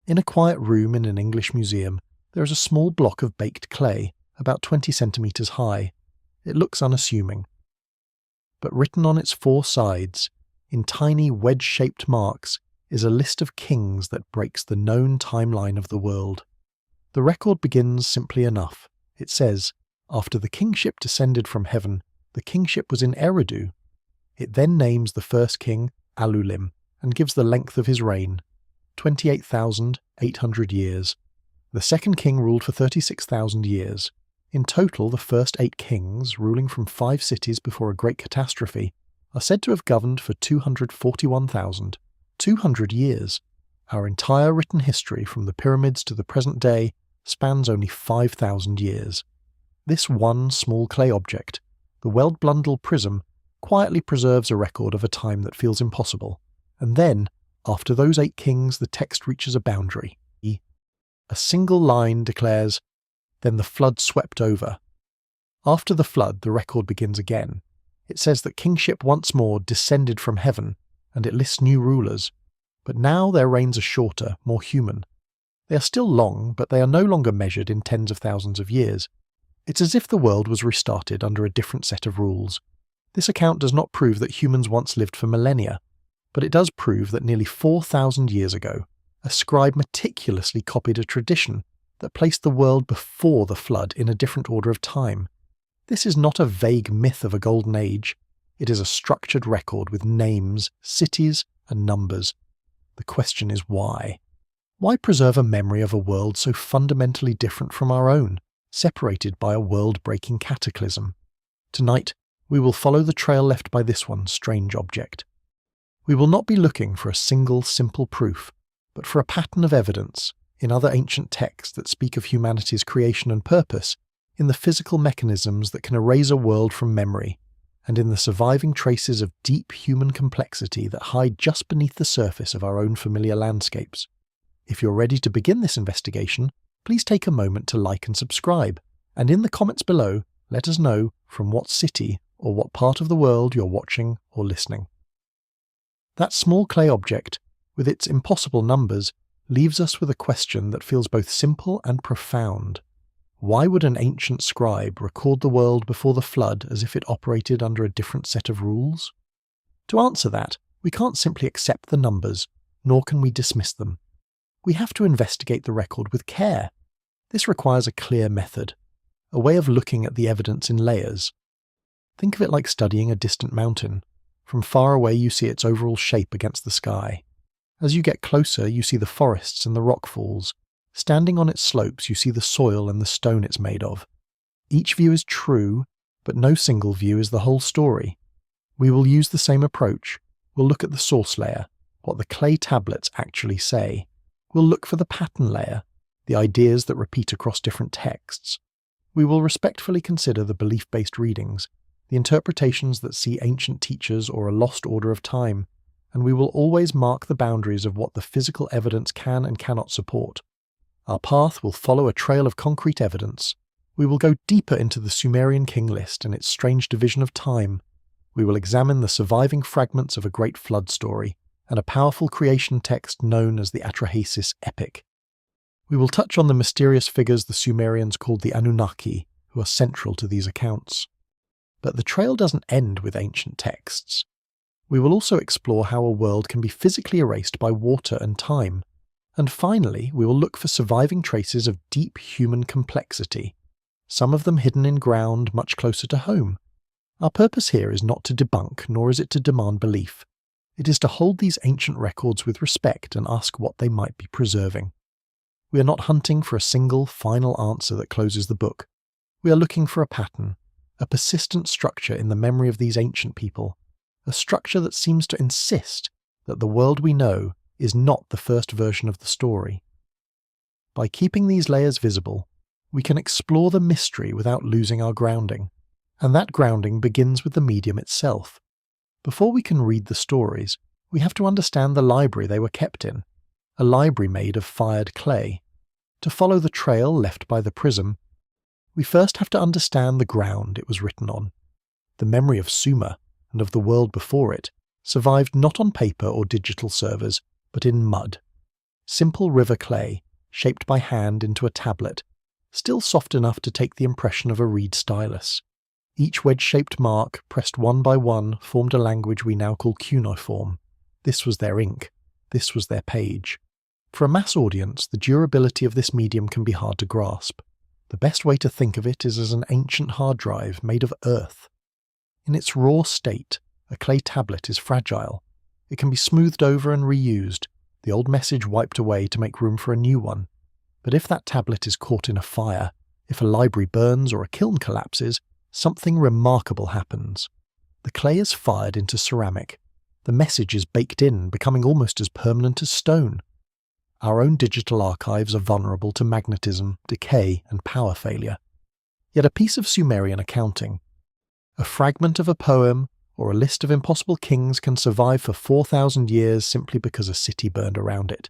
In a quiet room in an English museum, there is a small block of baked clay, about 20 centimetres high. It looks unassuming. But written on its four sides, in tiny wedge-shaped marks, is a list of kings that breaks the known timeline of the world. The record begins simply enough. It says, after the kingship descended from heaven, the kingship was in Eridu. It then names the first king Alulim and gives the length of his reign, 28,800 years. The second king ruled for 36,000 years. In total, the first 8 kings, ruling from 5 cities before a great catastrophe, are said to have governed for 241,200 years. Our entire written history from the pyramids to the present day spans only 5,000 years. This one small clay object, the Weld-Blundell Prism, quietly preserves a record of a time that feels impossible. And then, after those 8 kings, the text reaches a boundary. A single line declares, "Then the flood swept over." After the flood, the record begins again. It says that kingship once more descended from heaven, and it lists new rulers. But now their reigns are shorter, more human. They are still long, but they are no longer measured in tens of thousands of years. It's as if the world was restarted under a different set of rules. This account does not prove that humans once lived for millennia, but it does prove that nearly 4,000 years ago, a scribe meticulously copied a tradition that placed the world before the flood in a different order of time. This is not a vague myth of a golden age. It is a structured record with names, cities, and numbers. The question is why? Why preserve a memory of a world so fundamentally different from our own, separated by a world-breaking cataclysm? Tonight, we will follow the trail left by this one strange object. We will not be looking for a single simple proof, but for a pattern of evidence in other ancient texts that speak of humanity's creation and purpose, in the physical mechanisms that can erase a world from memory, and in the surviving traces of deep human complexity that hide just beneath the surface of our own familiar landscapes. If you're ready to begin this investigation, please take a moment to like and subscribe, and in the comments below, let us know from what city or what part of the world you're watching or listening. That small clay object, with its impossible numbers, leaves us with a question that feels both simple and profound. Why would an ancient scribe record the world before the flood as if it operated under a different set of rules? To answer that, we can't simply accept the numbers, nor can we dismiss them. We have to investigate the record with care. This requires a clear method, a way of looking at the evidence in layers. Think of it like studying a distant mountain. From far away you see its overall shape against the sky. As you get closer, you see the forests and the rockfalls. Standing on its slopes, you see the soil and the stone it's made of. Each view is true, but no single view is the whole story. We will use the same approach. We'll look at the source layer, what the clay tablets actually say. We'll look for the pattern layer, the ideas that repeat across different texts. We will respectfully consider the belief-based readings, the interpretations that see ancient teachers or a lost order of time, and we will always mark the boundaries of what the physical evidence can and cannot support. Our path will follow a trail of concrete evidence. We will go deeper into the Sumerian King List and its strange division of time. We will examine the surviving fragments of a great flood story and a powerful creation text known as the Atrahasis Epic. We will touch on the mysterious figures the Sumerians called the Anunnaki, who are central to these accounts. But the trail doesn't end with ancient texts. We will also explore how a world can be physically erased by water and time. And finally, we will look for surviving traces of deep human complexity, some of them hidden in ground much closer to home. Our purpose here is not to debunk, nor is it to demand belief. It is to hold these ancient records with respect and ask what they might be preserving. We are not hunting for a single, final answer that closes the book. We are looking for a pattern, a persistent structure in the memory of these ancient people, a structure that seems to insist that the world we know is not the first version of the story. By keeping these layers visible, we can explore the mystery without losing our grounding, and that grounding begins with the medium itself. Before we can read the stories, we have to understand the library they were kept in, a library made of fired clay. To follow the trail left by the prism, we first have to understand the ground it was written on. The memory of Sumer, and of the world before it, survived not on paper or digital servers, but in mud. simple river clay, shaped by hand into a tablet, still soft enough to take the impression of a reed stylus. Each wedge-shaped mark, pressed one by one, formed a language we now call cuneiform. This was their ink. This was their page. For a mass audience, the durability of this medium can be hard to grasp. The best way to think of it is as an ancient hard drive made of earth. In its raw state, a clay tablet is fragile. It can be smoothed over and reused, the old message wiped away to make room for a new one. But if that tablet is caught in a fire, if a library burns or a kiln collapses, something remarkable happens. The clay is fired into ceramic. The message is baked in, becoming almost as permanent as stone. Our own digital archives are vulnerable to magnetism, decay, and power failure. Yet a piece of Sumerian accounting, a fragment of a poem, or a list of impossible kings can survive for 4,000 years simply because a city burned around it.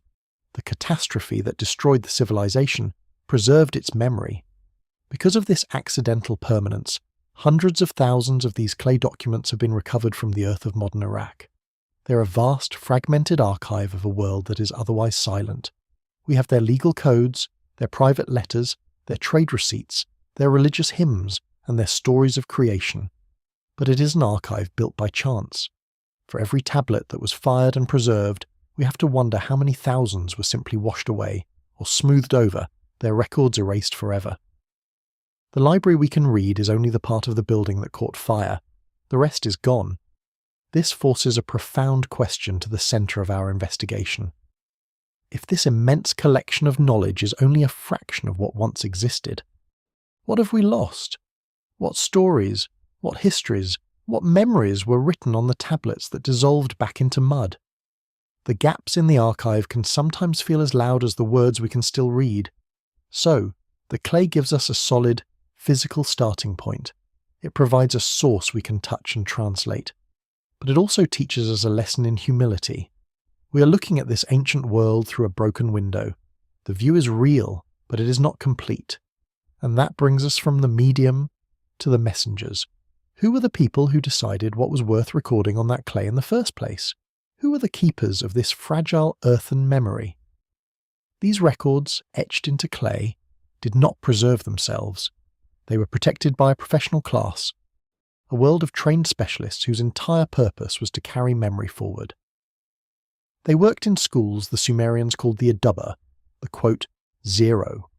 The catastrophe that destroyed the civilization preserved its memory. Because of this accidental permanence, hundreds of thousands of these clay documents have been recovered from the earth of modern Iraq. They're a vast, fragmented archive of a world that is otherwise silent. We have their legal codes, their private letters, their trade receipts, their religious hymns, and their stories of creation. But it is an archive built by chance. For every tablet that was fired and preserved, we have to wonder how many thousands were simply washed away, or smoothed over, their records erased forever. The library we can read is only the part of the building that caught fire. The rest is gone. This forces a profound question to the centre of our investigation. If this immense collection of knowledge is only a fraction of what once existed, what have we lost? What stories, what histories, what memories were written on the tablets that dissolved back into mud? The gaps in the archive can sometimes feel as loud as the words we can still read. So, the clay gives us a solid, physical starting point. It provides a source we can touch and translate. But it also teaches us a lesson in humility. We are looking at this ancient world through a broken window. The view is real, but it is not complete. And that brings us from the medium to the messengers. Who were the people who decided what was worth recording on that clay in the first place? Who were the keepers of this fragile earthen memory? These records, etched into clay, did not preserve themselves. They were protected by a professional class, a world of trained specialists whose entire purpose was to carry memory forward. They worked in schools the Sumerians called the Adubba, the quote, zero.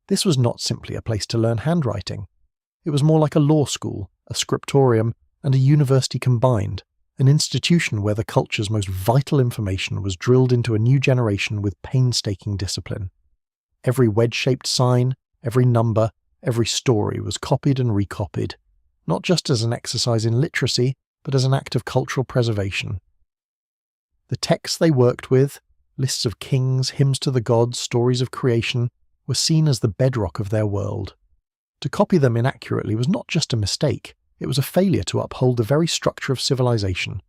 This was not simply a place to learn handwriting. It was more like a law school, a scriptorium, and a university combined, an institution where the culture's most vital information was drilled into a new generation with painstaking discipline. Every wedge-shaped sign, every number, every story was copied and recopied, not just as an exercise in literacy, but as an act of cultural preservation. The texts they worked with, lists of kings, hymns to the gods, stories of creation, were seen as the bedrock of their world. To copy them inaccurately was not just a mistake, it was a failure to uphold the very structure of civilization.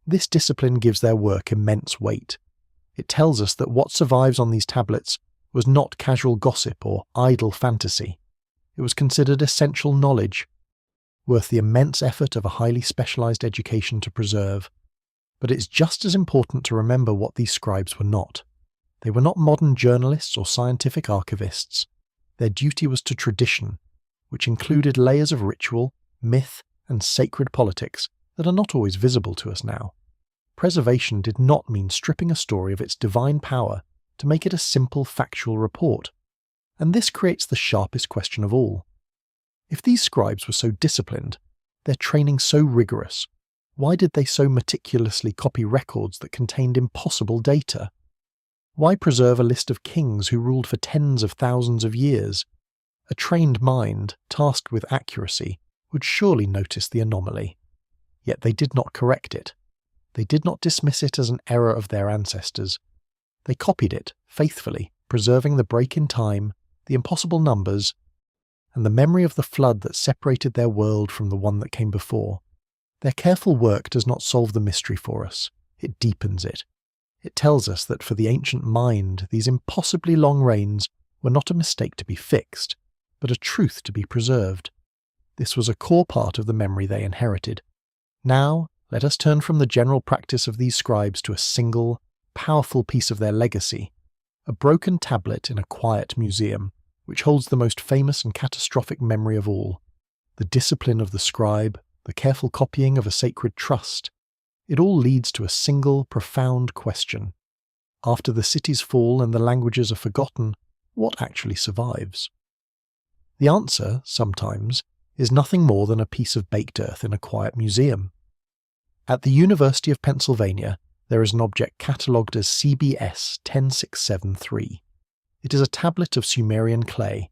This discipline gives their work immense weight. It tells us that what survives on these tablets was not casual gossip or idle fantasy. It was considered essential knowledge, worth the immense effort of a highly specialized education to preserve. But it's just as important to remember what these scribes were not. They were not modern journalists or scientific archivists. Their duty was to tradition, which included layers of ritual, myth, and sacred politics that are not always visible to us now. Preservation did not mean stripping a story of its divine power to make it a simple factual report. And this creates the sharpest question of all. If these scribes were so disciplined, their training so rigorous, why did they so meticulously copy records that contained impossible data? Why preserve a list of kings who ruled for tens of thousands of years? A trained mind, tasked with accuracy, would surely notice the anomaly. Yet they did not correct it. They did not dismiss it as an error of their ancestors. They copied it faithfully, preserving the break in time, the impossible numbers, and the memory of the flood that separated their world from the one that came before. Their careful work does not solve the mystery for us, it deepens it. It tells us that for the ancient mind, these impossibly long reigns were not a mistake to be fixed, but a truth to be preserved. This was a core part of the memory they inherited. Now, let us turn from the general practice of these scribes to a single, powerful piece of their legacy, a broken tablet in a quiet museum, which holds the most famous and catastrophic memory of all, the discipline of the scribe, the careful copying of a sacred trust. It all leads to a single, profound question. After the cities fall and the languages are forgotten, what actually survives? The answer, sometimes, is nothing more than a piece of baked earth in a quiet museum. At the University of Pennsylvania, there is an object catalogued as CBS 10673. It is a tablet of Sumerian clay,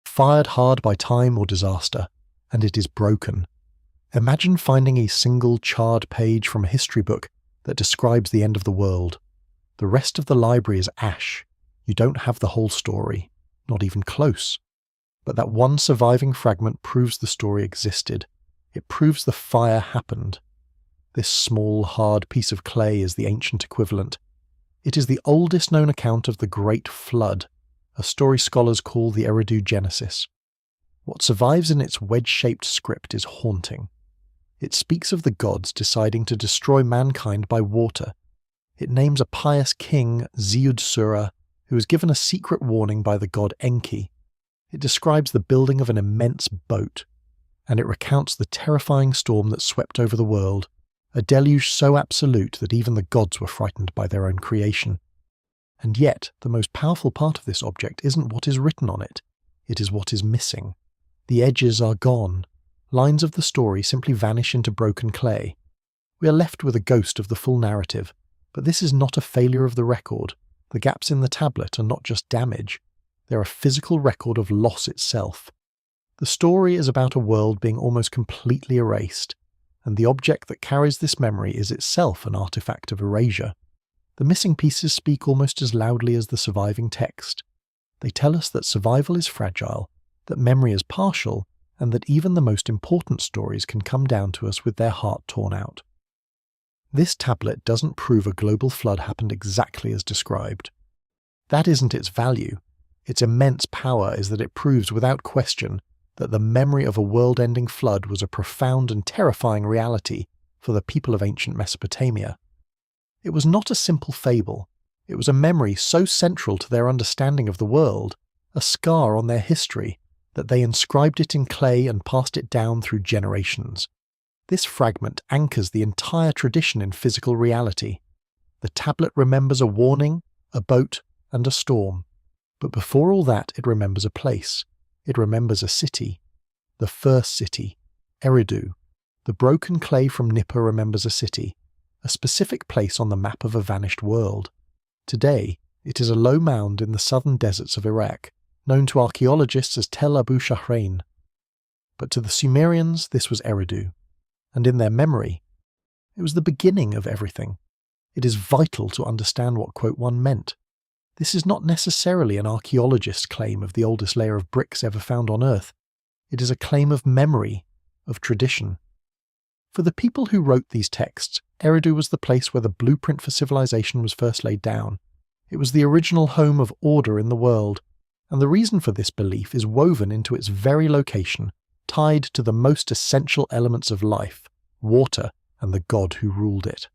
fired hard by time or disaster, and it is broken. Imagine finding a single charred page from a history book that describes the end of the world. The rest of the library is ash. You don't have the whole story, not even close. But that one surviving fragment proves the story existed. It proves the fire happened. This small, hard piece of clay is the ancient equivalent. It is the oldest known account of the Great Flood, a story scholars call the Eridu Genesis. What survives in its wedge-shaped script is haunting. It speaks of the gods deciding to destroy mankind by water. It names a pious king, Ziud-Sura, who was given a secret warning by the god Enki. It describes the building of an immense boat, and it recounts the terrifying storm that swept over the world, a deluge so absolute that even the gods were frightened by their own creation. And yet, the most powerful part of this object isn't what is written on it, it is what is missing. The edges are gone. Lines of the story simply vanish into broken clay. We are left with a ghost of the full narrative, but this is not a failure of the record. The gaps in the tablet are not just damage. They're a physical record of loss itself. The story is about a world being almost completely erased, and the object that carries this memory is itself an artifact of erasure. The missing pieces speak almost as loudly as the surviving text. They tell us that survival is fragile, that memory is partial, and that even the most important stories can come down to us with their heart torn out. This tablet doesn't prove a global flood happened exactly as described. That isn't its value. Its immense power is that it proves without question that the memory of a world-ending flood was a profound and terrifying reality for the people of ancient Mesopotamia. It was not a simple fable. It was a memory so central to their understanding of the world, a scar on their history, that they inscribed it in clay and passed it down through generations. This fragment anchors the entire tradition in physical reality. The tablet remembers a warning, a boat, and a storm. But before all that, it remembers a place. It remembers a city. The first city, Eridu. The broken clay from Nippur remembers a city, a specific place on the map of a vanished world. Today, it is a low mound in the southern deserts of Iraq, known to archaeologists as Tel Abu Shahrain. But to the Sumerians, this was Eridu, and in their memory, it was the beginning of everything. It is vital to understand what quote 1 meant. This is not necessarily an archaeologist's claim of the oldest layer of bricks ever found on Earth. It is a claim of memory, of tradition. For the people who wrote these texts, Eridu was the place where the blueprint for civilization was first laid down. It was the original home of order in the world, and the reason for this belief is woven into its very location, tied to the most essential elements of life, water and the god who ruled it.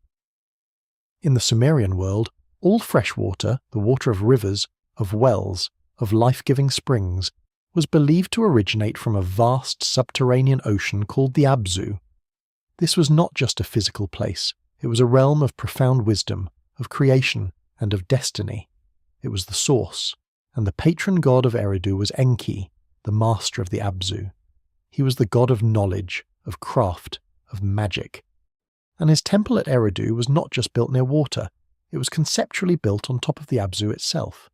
In the Sumerian world, all fresh water, the water of rivers, of wells, of life-giving springs, was believed to originate from a vast subterranean ocean called the Abzu. This was not just a physical place, it was a realm of profound wisdom, of creation, and of destiny. It was the source, and the patron god of Eridu was Enki, the master of the Abzu. He was the god of knowledge, of craft, of magic. And his temple at Eridu was not just built near water, it was conceptually built on top of the Abzu itself.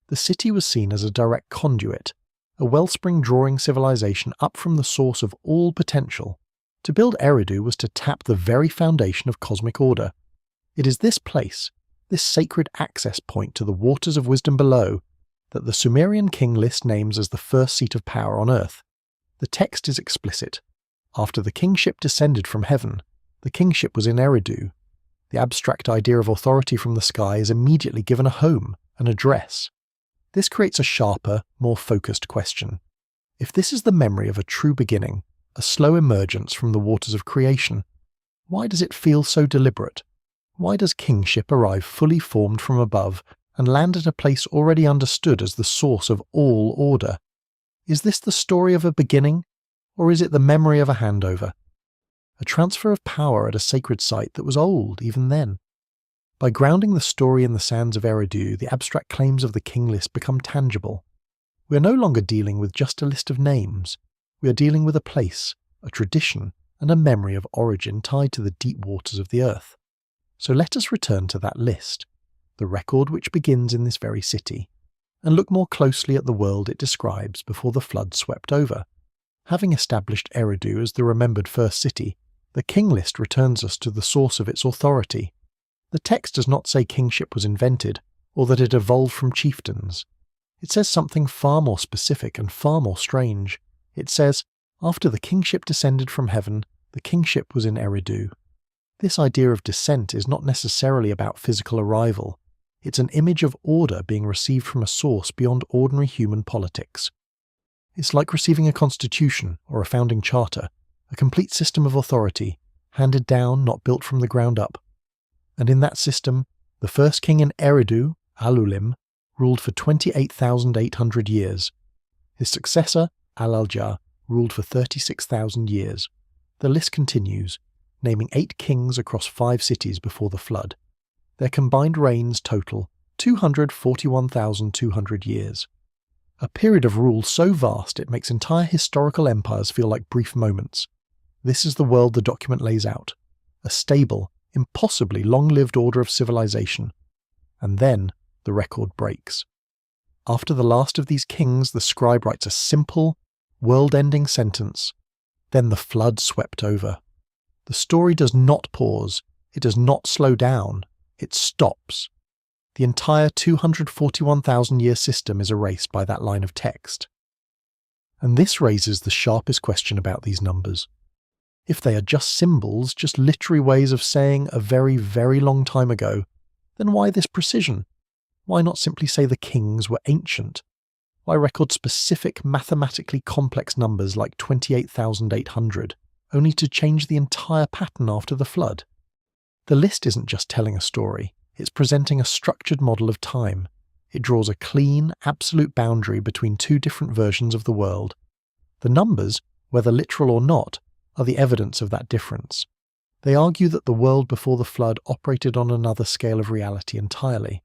The city was seen as a direct conduit, a wellspring drawing civilization up from the source of all potential. To build Eridu was to tap the very foundation of cosmic order. It is this place, this sacred access point to the waters of wisdom below, that the Sumerian King List names as the first seat of power on Earth. The text is explicit. After the kingship descended from heaven, the kingship was in Eridu. The abstract idea of authority from the sky is immediately given a home, an address. This creates a sharper, more focused question. If this is the memory of a true beginning, a slow emergence from the waters of creation, why does it feel so deliberate? Why does kingship arrive fully formed from above and land at a place already understood as the source of all order? Is this the story of a beginning, or is it the memory of a handover? A transfer of power at a sacred site that was old even then. By grounding the story in the sands of Eridu, the abstract claims of the King List become tangible. We are no longer dealing with just a list of names. We are dealing with a place, a tradition, and a memory of origin tied to the deep waters of the earth. So let us return to that list, the record which begins in this very city, and look more closely at the world it describes before the flood swept over. Having established Eridu as the remembered first city, the King List returns us to the source of its authority. The text does not say kingship was invented, or that it evolved from chieftains. It says something far more specific and far more strange. It says, after the kingship descended from heaven, the kingship was in Eridu. This idea of descent is not necessarily about physical arrival. It's an image of order being received from a source beyond ordinary human politics. It's like receiving a constitution or a founding charter, a complete system of authority, handed down, not built from the ground up. And in that system, the first king in Eridu, Alulim, ruled for 28,800 years. His successor, Alaljar, ruled for 36,000 years. The list continues, naming 8 kings across 5 cities before the flood. Their combined reigns total 241,200 years. A period of rule so vast it makes entire historical empires feel like brief moments. This is the world the document lays out, a stable, impossibly long-lived order of civilization. And then the record breaks. After the last of these kings, the scribe writes a simple, world-ending sentence. Then the flood swept over. The story does not pause, it does not slow down, it stops. The entire 241,000-year system is erased by that line of text. And this raises the sharpest question about these numbers. If they are just symbols, just literary ways of saying a very, very long time ago, then why this precision? Why not simply say the kings were ancient? Why record specific, mathematically complex numbers like 28,800, only to change the entire pattern after the flood? The list isn't just telling a story, it's presenting a structured model of time. It draws a clean, absolute boundary between 2 different versions of the world. The numbers, whether literal or not, are the evidence of that difference. They argue that the world before the flood operated on another scale of reality entirely.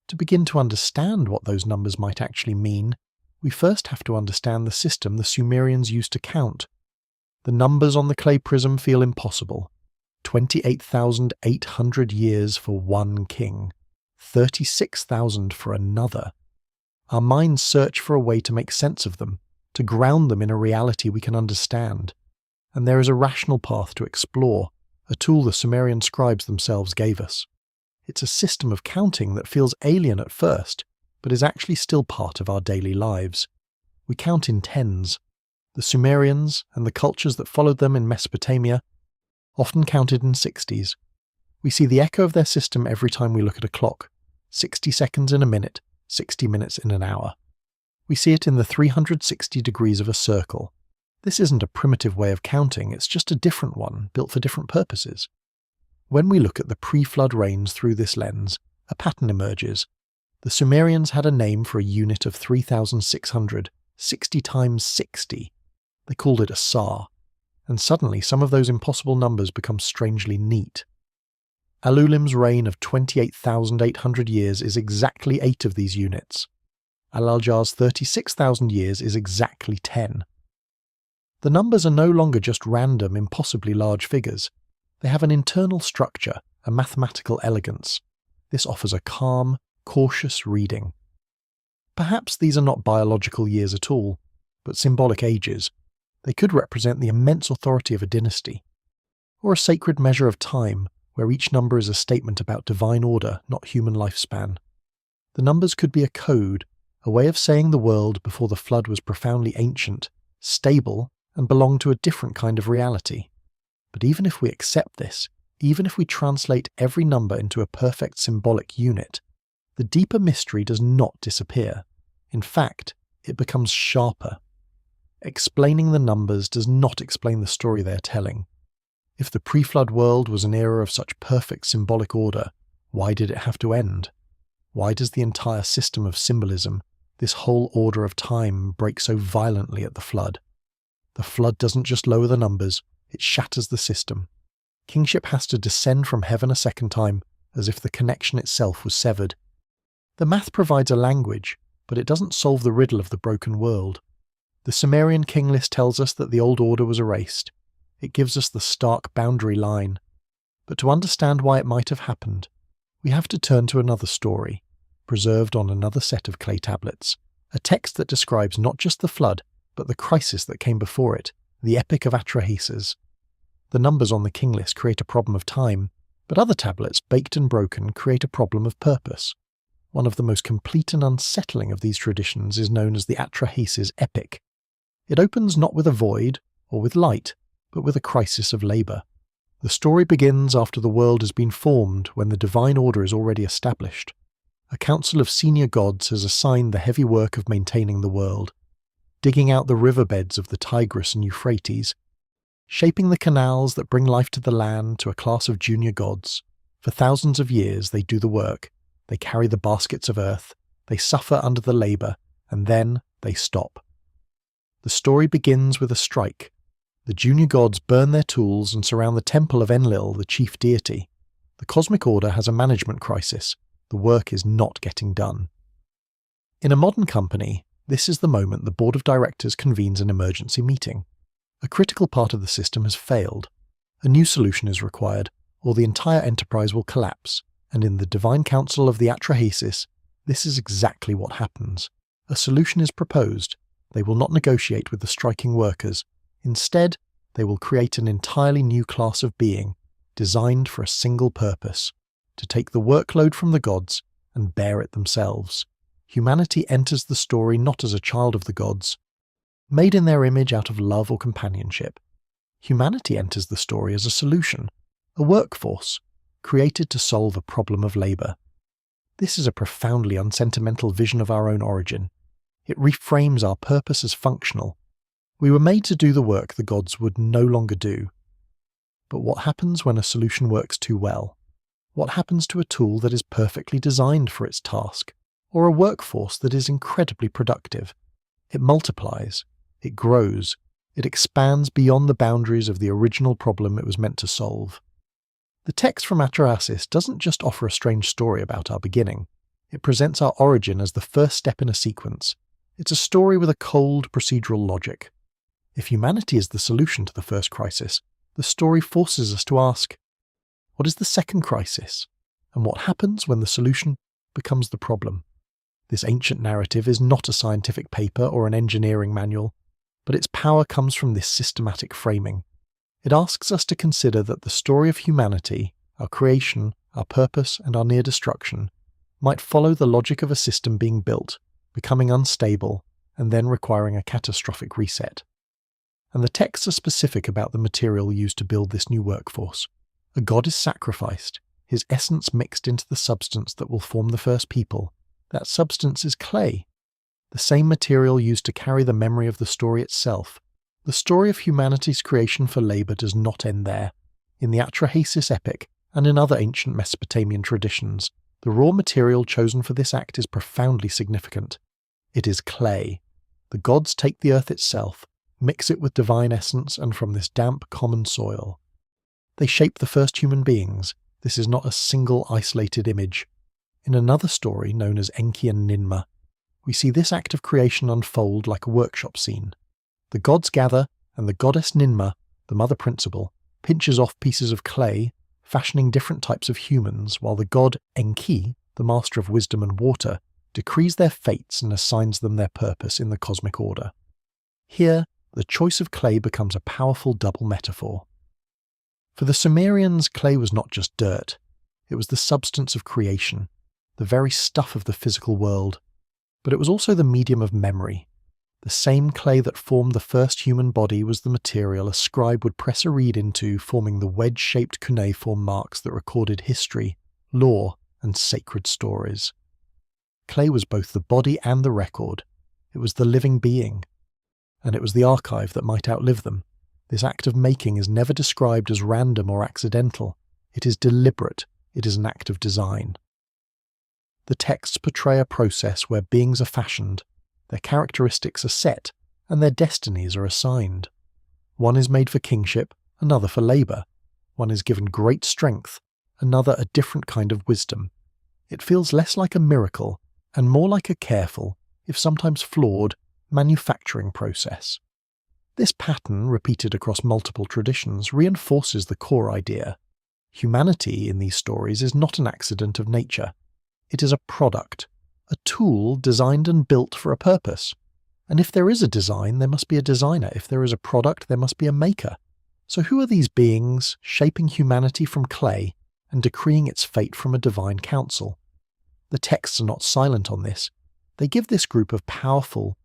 To begin to understand what those numbers might actually mean, we first have to understand the system the Sumerians used to count. The numbers on the clay prism feel impossible. 28,800 years for one king, 36,000 for another. Our minds search for a way to make sense of them, to ground them in a reality we can understand. And there is a rational path to explore, a tool the Sumerian scribes themselves gave us. It's a system of counting that feels alien at first, but is actually still part of our daily lives. We count in tens. The Sumerians, and the cultures that followed them in Mesopotamia, often counted in 60s. We see the echo of their system every time we look at a clock, 60 seconds in a minute, 60 minutes in an hour. We see it in the 360 degrees of a circle. This isn't a primitive way of counting, it's just a different one, built for different purposes. When we look at the pre-flood rains through this lens, a pattern emerges. The Sumerians had a name for a unit of 3,600, 60 times 60. They called it a sar, and suddenly some of those impossible numbers become strangely neat. Alulim's reign of 28,800 years is exactly 8 of these units. Alaljar's 36,000 years is exactly 10. The numbers are no longer just random, impossibly large figures. They have an internal structure, a mathematical elegance. This offers a calm, cautious reading. Perhaps these are not biological years at all, but symbolic ages. They could represent the immense authority of a dynasty, or a sacred measure of time, where each number is a statement about divine order, not human lifespan. The numbers could be a code, a way of saying the world before the flood was profoundly ancient, stable, and belonged to a different kind of reality. But even if we accept this, even if we translate every number into a perfect symbolic unit, the deeper mystery does not disappear. In fact, it becomes sharper. Explaining the numbers does not explain the story they are telling. If the pre-flood world was an era of such perfect symbolic order, why did it have to end? Why does the entire system of symbolism, this whole order of time, break so violently at the flood? The flood doesn't just lower the numbers, it shatters the system. Kingship has to descend from heaven a second time, as if the connection itself was severed. The math provides a language, but it doesn't solve the riddle of the broken world. The Sumerian King List tells us that the old order was erased. It gives us the stark boundary line. But to understand why it might have happened, we have to turn to another story, preserved on another set of clay tablets, a text that describes not just the flood, but the crisis that came before it, the Epic of Atrahasis. The numbers on the King List create a problem of time, but other tablets, baked and broken, create a problem of purpose. One of the most complete and unsettling of these traditions is known as the Atrahasis Epic. It opens not with a void or with light, but with a crisis of labour. The story begins after the world has been formed, when the divine order is already established. A council of senior gods has assigned the heavy work of maintaining the world, digging out the riverbeds of the Tigris and Euphrates, shaping the canals that bring life to the land to a class of junior gods. For thousands of years they do the work, they carry the baskets of earth, they suffer under the labour, and then they stop. The story begins with a strike. The junior gods burn their tools and surround the temple of Enlil, the chief deity. The cosmic order has a management crisis. The work is not getting done. In a modern company, this is the moment the board of directors convenes an emergency meeting. A critical part of the system has failed. A new solution is required, or the entire enterprise will collapse, and in the divine council of the Atrahasis, this is exactly what happens. A solution is proposed. They will not negotiate with the striking workers. Instead, they will create an entirely new class of being, designed for a single purpose: to take the workload from the gods and bear it themselves. Humanity enters the story not as a child of the gods, made in their image out of love or companionship. Humanity enters the story as a solution, a workforce, created to solve a problem of labour. This is a profoundly unsentimental vision of our own origin. It reframes our purpose as functional. We were made to do the work the gods would no longer do. But what happens when a solution works too well? What happens to a tool that is perfectly designed for its task, or a workforce that is incredibly productive? It multiplies, it grows, it expands beyond the boundaries of the original problem it was meant to solve. The text from Atrahasis doesn't just offer a strange story about our beginning. It presents our origin as the first step in a sequence. It's a story with a cold, procedural logic. If humanity is the solution to the first crisis, the story forces us to ask, what is the second crisis? And what happens when the solution becomes the problem? This ancient narrative is not a scientific paper or an engineering manual, but its power comes from this systematic framing. It asks us to consider that the story of humanity, our creation, our purpose, and our near destruction, might follow the logic of a system being built, becoming unstable, and then requiring a catastrophic reset. And the texts are specific about the material used to build this new workforce. A god is sacrificed, his essence mixed into the substance that will form the first people. That substance is clay, the same material used to carry the memory of the story itself. The story of humanity's creation for labour does not end there. In the Atrahasis Epic, and in other ancient Mesopotamian traditions, the raw material chosen for this act is profoundly significant. It is clay. The gods take the earth itself, mix it with divine essence, and from this damp, common soil, they shape the first human beings. This is not a single isolated image. In another story known as Enki and Ninmah, we see this act of creation unfold like a workshop scene. The gods gather, and the goddess Ninmah, the mother principle, pinches off pieces of clay, fashioning different types of humans, while the god Enki, the master of wisdom and water, decrees their fates and assigns them their purpose in the cosmic order. Here, the choice of clay becomes a powerful double metaphor. For the Sumerians, clay was not just dirt. It was the substance of creation, the very stuff of the physical world. But it was also the medium of memory. The same clay that formed the first human body was the material a scribe would press a reed into, forming the wedge-shaped cuneiform marks that recorded history, lore, and sacred stories. Clay was both the body and the record. It was the living being. And it was the archive that might outlive them. This act of making is never described as random or accidental. It is deliberate. It is an act of design. The texts portray a process where beings are fashioned, their characteristics are set, and their destinies are assigned. One is made for kingship, another for labour. One is given great strength, another a different kind of wisdom. It feels less like a miracle and more like a careful, if sometimes flawed, manufacturing process. This pattern, repeated across multiple traditions, reinforces the core idea. Humanity in these stories is not an accident of nature. It is a product, a tool designed and built for a purpose. And if there is a design, there must be a designer. If there is a product, there must be a maker. So who are these beings shaping humanity from clay and decreeing its fate from a divine council? The texts are not silent on this. They give this group of powerful,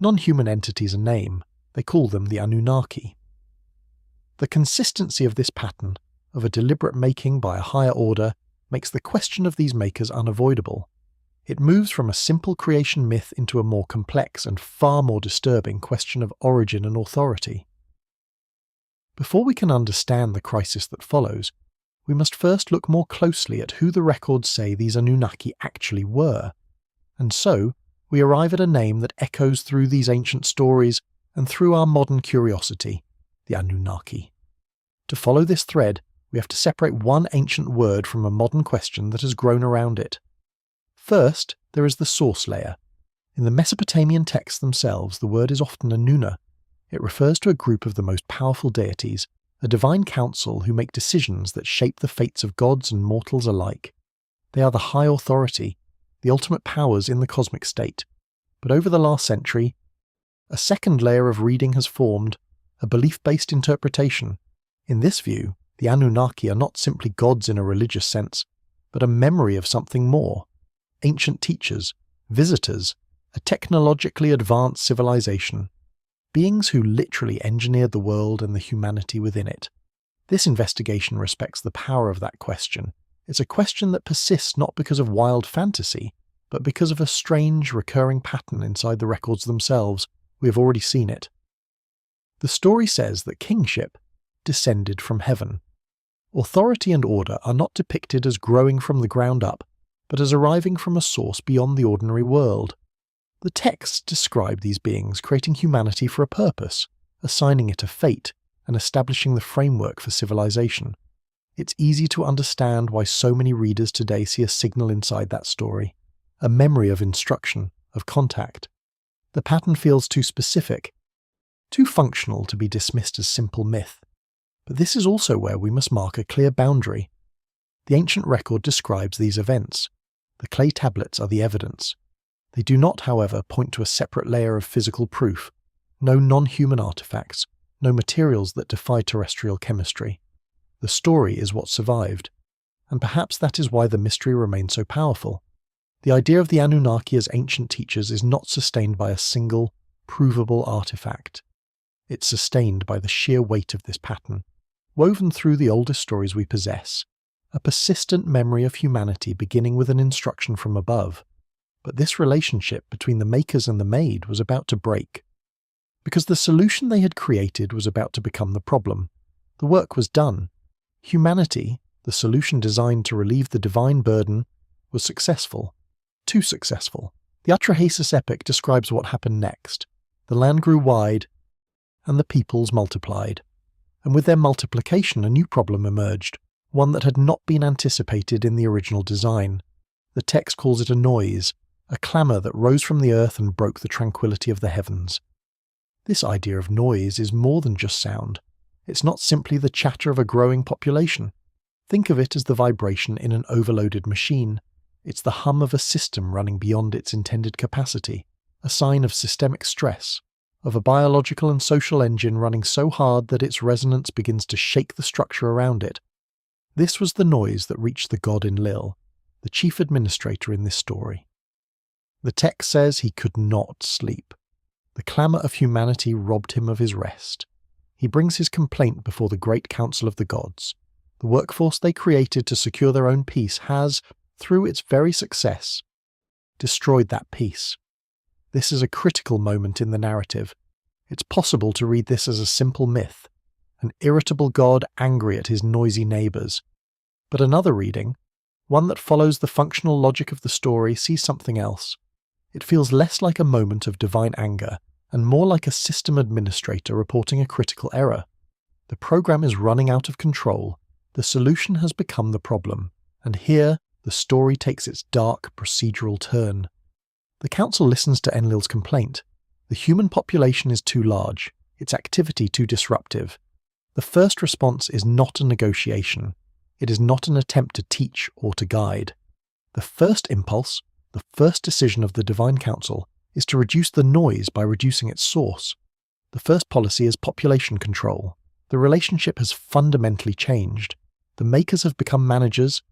non-human entities a name. They call them the Anunnaki. The consistency of this pattern, of a deliberate making by a higher order, makes the question of these makers unavoidable. It moves from a simple creation myth into a more complex and far more disturbing question of origin and authority. Before we can understand the crisis that follows, we must first look more closely at who the records say these Anunnaki actually were. And so, we arrive at a name that echoes through these ancient stories and through our modern curiosity, the Anunnaki. To follow this thread, we have to separate one ancient word from a modern question that has grown around it. First, there is the source layer. In the Mesopotamian texts themselves, the word is often Anunna. It refers to a group of the most powerful deities, a divine council who make decisions that shape the fates of gods and mortals alike. They are the high authority, the ultimate powers in the cosmic state. But over the last century, a second layer of reading has formed, a belief-based interpretation. In this view, the Anunnaki are not simply gods in a religious sense, but a memory of something more. Ancient teachers, visitors, a technologically advanced civilization, beings who literally engineered the world and the humanity within it. This investigation respects the power of that question. It's a question that persists not because of wild fantasy, but because of a strange, recurring pattern inside the records themselves. We have already seen it. The story says that kingship descended from heaven. Authority and order are not depicted as growing from the ground up, but as arriving from a source beyond the ordinary world. The texts describe these beings creating humanity for a purpose, assigning it a fate, and establishing the framework for civilization. It's easy to understand why so many readers today see a signal inside that story, a memory of instruction, of contact. The pattern feels too specific, too functional to be dismissed as simple myth. But this is also where we must mark a clear boundary. The ancient record describes these events. The clay tablets are the evidence. They do not, however, point to a separate layer of physical proof. No non-human artifacts, no materials that defy terrestrial chemistry. The story is what survived. And perhaps that is why the mystery remains so powerful. The idea of the Anunnaki as ancient teachers is not sustained by a single, provable artifact. It's sustained by the sheer weight of this pattern, woven through the oldest stories we possess, a persistent memory of humanity beginning with an instruction from above. But this relationship between the makers and the made was about to break. Because the solution they had created was about to become the problem. The work was done. Humanity, the solution designed to relieve the divine burden, was successful. Too successful. The Atrahasis Epic describes what happened next. The land grew wide, and the peoples multiplied. And with their multiplication, a new problem emerged, one that had not been anticipated in the original design. The text calls it a noise, a clamour that rose from the earth and broke the tranquility of the heavens. This idea of noise is more than just sound. It's not simply the chatter of a growing population. Think of it as the vibration in an overloaded machine. It's the hum of a system running beyond its intended capacity, a sign of systemic stress, of a biological and social engine running so hard that its resonance begins to shake the structure around it. This was the noise that reached the god Enlil, the chief administrator in this story. The text says he could not sleep. The clamour of humanity robbed him of his rest. He brings his complaint before the great council of the gods. The workforce they created to secure their own peace has, through its very success, destroyed that peace. This is a critical moment in the narrative. It's possible to read this as a simple myth, an irritable god angry at his noisy neighbours. But another reading, one that follows the functional logic of the story, sees something else. It feels less like a moment of divine anger and more like a system administrator reporting a critical error. The program is running out of control, the solution has become the problem, and here the story takes its dark procedural turn. The council listens to Enlil's complaint. The human population is too large, its activity too disruptive. The first response is not a negotiation. It is not an attempt to teach or to guide. The first impulse, the first decision of the Divine Council, is to reduce the noise by reducing its source. The first policy is population control. The relationship has fundamentally changed. The makers have become managers,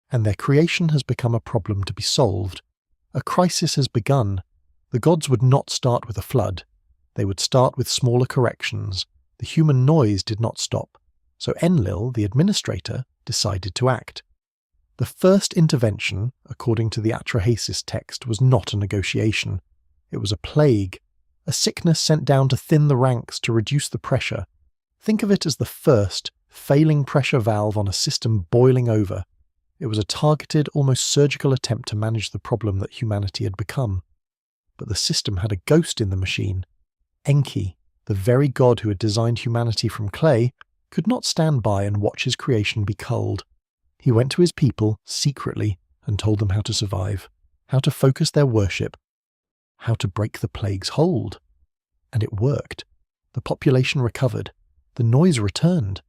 and their creation has become a problem to be solved. A crisis has begun. The gods would not start with a flood. They would start with smaller corrections. The human noise did not stop. So Enlil, the administrator, decided to act. The first intervention, according to the Atrahasis text, was not a negotiation. It was a plague, a sickness sent down to thin the ranks to reduce the pressure. Think of it as the first, failing pressure valve on a system boiling over. It was a targeted, almost surgical attempt to manage the problem that humanity had become. But the system had a ghost in the machine. Enki, the very god who had designed humanity from clay, could not stand by and watch his creation be culled. He went to his people, secretly, and told them how to survive, how to focus their worship, how to break the plague's hold. And it worked. The population recovered. The noise returned.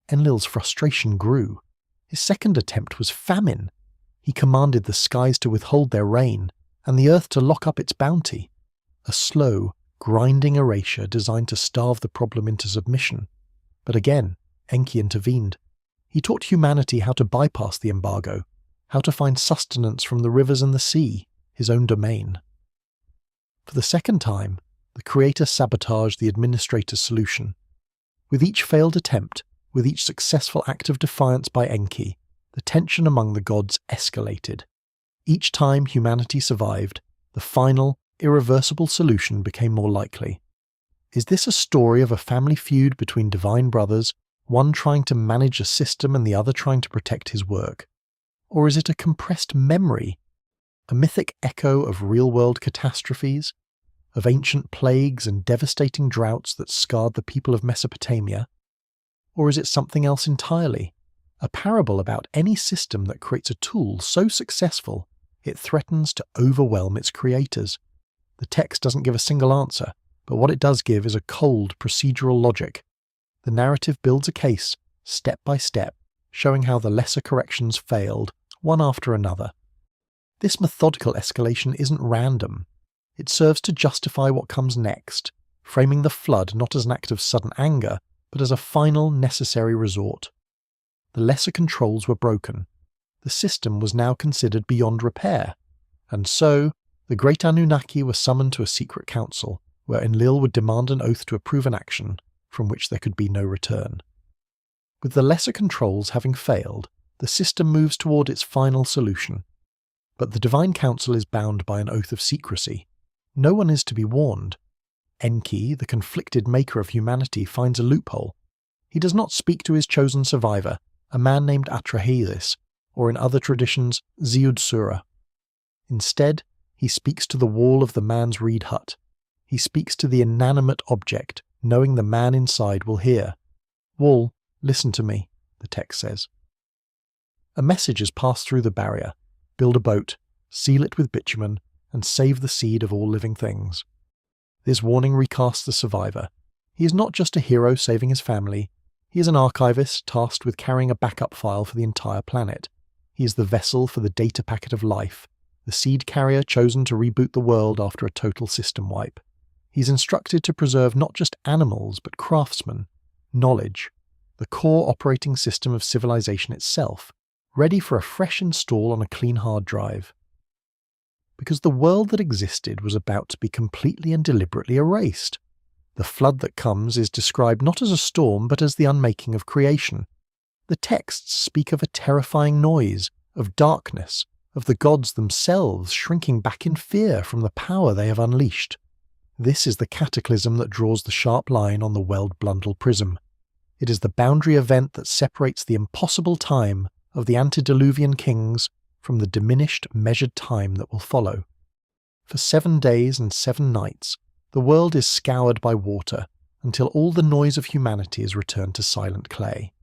Enlil's frustration grew. His second attempt was famine. He commanded the skies to withhold their rain, and the earth to lock up its bounty. A slow, grinding erasure designed to starve the problem into submission. But again, Enki intervened. He taught humanity how to bypass the embargo, how to find sustenance from the rivers and the sea, his own domain. For the second time, the creator sabotaged the administrator's solution. With each failed attempt, with each successful act of defiance by Enki, the tension among the gods escalated. Each time humanity survived, the final, irreversible solution became more likely. Is this a story of a family feud between divine brothers, one trying to manage a system and the other trying to protect his work? Or is it a compressed memory, a mythic echo of real-world catastrophes, of ancient plagues and devastating droughts that scarred the people of Mesopotamia? Or is it something else entirely, a parable about any system that creates a tool so successful it threatens to overwhelm its creators? The text doesn't give a single answer, but what it does give is a cold procedural logic. The narrative builds a case, step by step, showing how the lesser corrections failed, one after another. This methodical escalation isn't random. It serves to justify what comes next, framing the flood not as an act of sudden anger, but as a final necessary resort. The lesser controls were broken. The system was now considered beyond repair, and so the great Anunnaki were summoned to a secret council, where Enlil would demand an oath to approve an action from which there could be no return. With the lesser controls having failed, the system moves toward its final solution. But the Divine Council is bound by an oath of secrecy. No one is to be warned. Enki, the conflicted maker of humanity, finds a loophole. He does not speak to his chosen survivor, a man named Atrahasis, or in other traditions, Ziud-Sura. Instead, he speaks to the wall of the man's reed hut. He speaks to the inanimate object, knowing the man inside will hear. "Wall, listen to me," the text says. A message is passed through the barrier. Build a boat, seal it with bitumen, and save the seed of all living things. This warning recasts the survivor. He is not just a hero saving his family. He is an archivist tasked with carrying a backup file for the entire planet. He is the vessel for the data packet of life, the seed carrier chosen to reboot the world after a total system wipe. He's instructed to preserve not just animals, but craftsmen, knowledge, the core operating system of civilization itself, ready for a fresh install on a clean hard drive. Because the world that existed was about to be completely and deliberately erased. The flood that comes is described not as a storm, but as the unmaking of creation. The texts speak of a terrifying noise, of darkness, of the gods themselves shrinking back in fear from the power they have unleashed. This is the cataclysm that draws the sharp line on the Weld-Blundell Prism. It is the boundary event that separates the impossible time of the antediluvian kings from the diminished, measured time that will follow. For 7 days and 7 nights, the world is scoured by water until all the noise of humanity is returned to silent clay.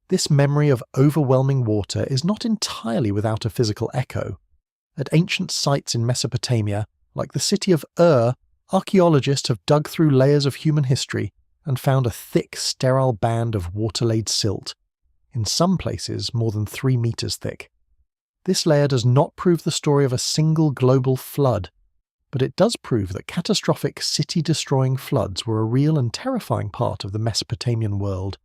This memory of overwhelming water is not entirely without a physical echo. At ancient sites in Mesopotamia, like the city of archaeologists have dug through layers of human history and found a thick, sterile band of water-laid silt, in some places more than 3 meters thick. This layer does not prove the story of a single global flood, but it does prove that catastrophic city-destroying floods were a real and terrifying part of the Mesopotamian world.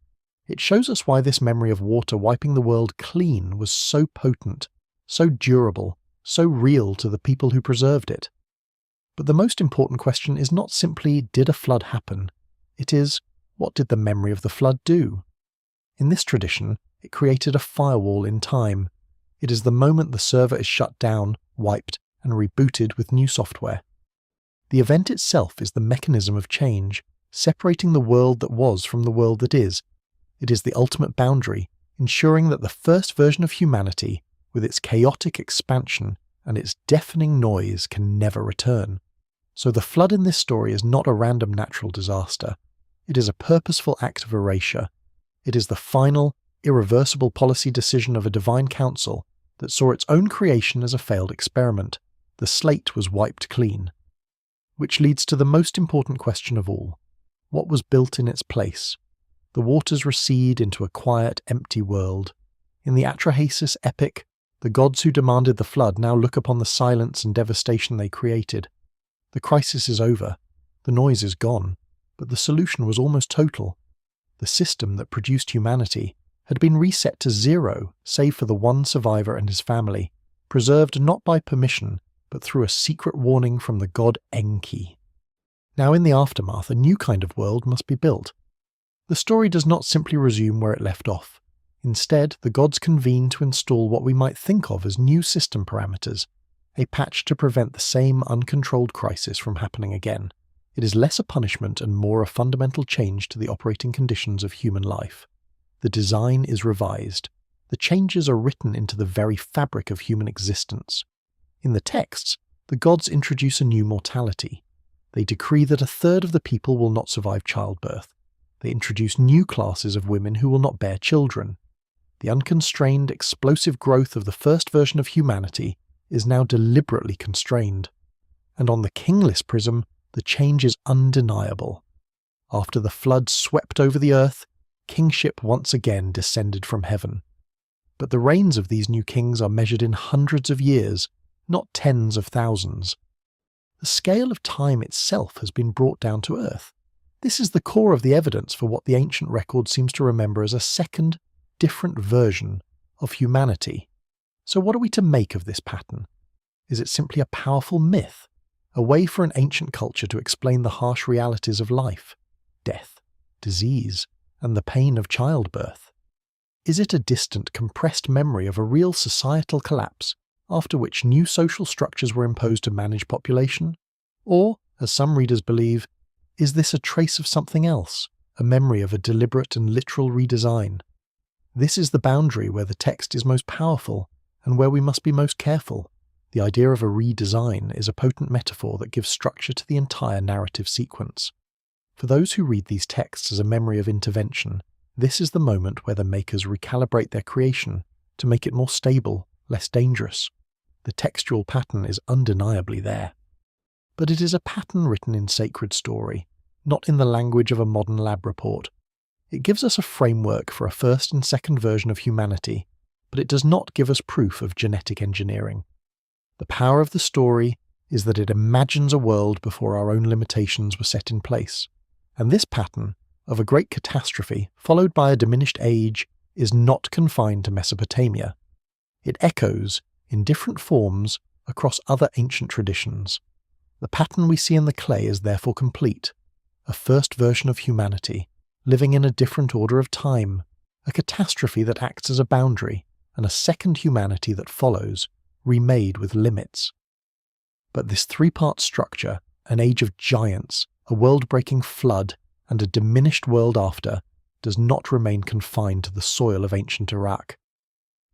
It shows us why this memory of water wiping the world clean was so potent, so durable, so real to the people who preserved it. But the most important question is not simply, did a flood happen? It is, what did the memory of the flood do? In this tradition, it created a firewall in time. It is the moment the server is shut down, wiped, and rebooted with new software. The event itself is the mechanism of change, separating the world that was from the world that is. It is the ultimate boundary, ensuring that the first version of humanity, with its chaotic expansion and its deafening noise, can never return. So the flood in this story is not a random natural disaster. It is a purposeful act of erasure. It is the final, irreversible policy decision of a divine council that saw its own creation as a failed experiment. The slate was wiped clean. Which leads to the most important question of all. What was built in its place? The waters recede into a quiet, empty world. In the Atrahasis Epic, the gods who demanded the flood now look upon the silence and devastation they created. The crisis is over. The noise is gone. But the solution was almost total. The system that produced humanity had been reset to 0, save for the one survivor and his family, preserved not by permission, but through a secret warning from the god Enki. Now in the aftermath, a new kind of world must be built. The story does not simply resume where it left off. Instead, the gods convene to install what we might think of as new system parameters, a patch to prevent the same uncontrolled crisis from happening again. It is less a punishment and more a fundamental change to the operating conditions of human life. The design is revised. The changes are written into the very fabric of human existence. In the texts, the gods introduce a new mortality. They decree that 1/3 of the people will not survive childbirth. They introduce new classes of women who will not bear children. The unconstrained, explosive growth of the first version of humanity is now deliberately constrained. And on the King List prism, the change is undeniable. After the flood swept over the earth, kingship once again descended from heaven. But the reigns of these new kings are measured in hundreds of years, not tens of thousands. The scale of time itself has been brought down to earth. This is the core of the evidence for what the ancient record seems to remember as a second, different version of humanity. So what are we to make of this pattern? Is it simply a powerful myth? A way for an ancient culture to explain the harsh realities of life, death, disease, and the pain of childbirth? Is it a distant, compressed memory of a real societal collapse, after which new social structures were imposed to manage population? Or, as some readers believe, is this a trace of something else, a memory of a deliberate and literal redesign? This is the boundary where the text is most powerful, and where we must be most careful. The idea of a redesign is a potent metaphor that gives structure to the entire narrative sequence. For those who read these texts as a memory of intervention, this is the moment where the makers recalibrate their creation to make it more stable, less dangerous. The textual pattern is undeniably there. But it is a pattern written in sacred story, not in the language of a modern lab report. It gives us a framework for a first and second version of humanity, but it does not give us proof of genetic engineering. The power of the story is that it imagines a world before our own limitations were set in place. And this pattern, of a great catastrophe followed by a diminished age, is not confined to Mesopotamia. It echoes, in different forms, across other ancient traditions. The pattern we see in the clay is therefore complete. A first version of humanity, living in a different order of time, a catastrophe that acts as a boundary, and a second humanity that follows, remade with limits. But this 3-part structure, an age of giants, a world-breaking flood, and a diminished world after, does not remain confined to the soil of ancient Iraq.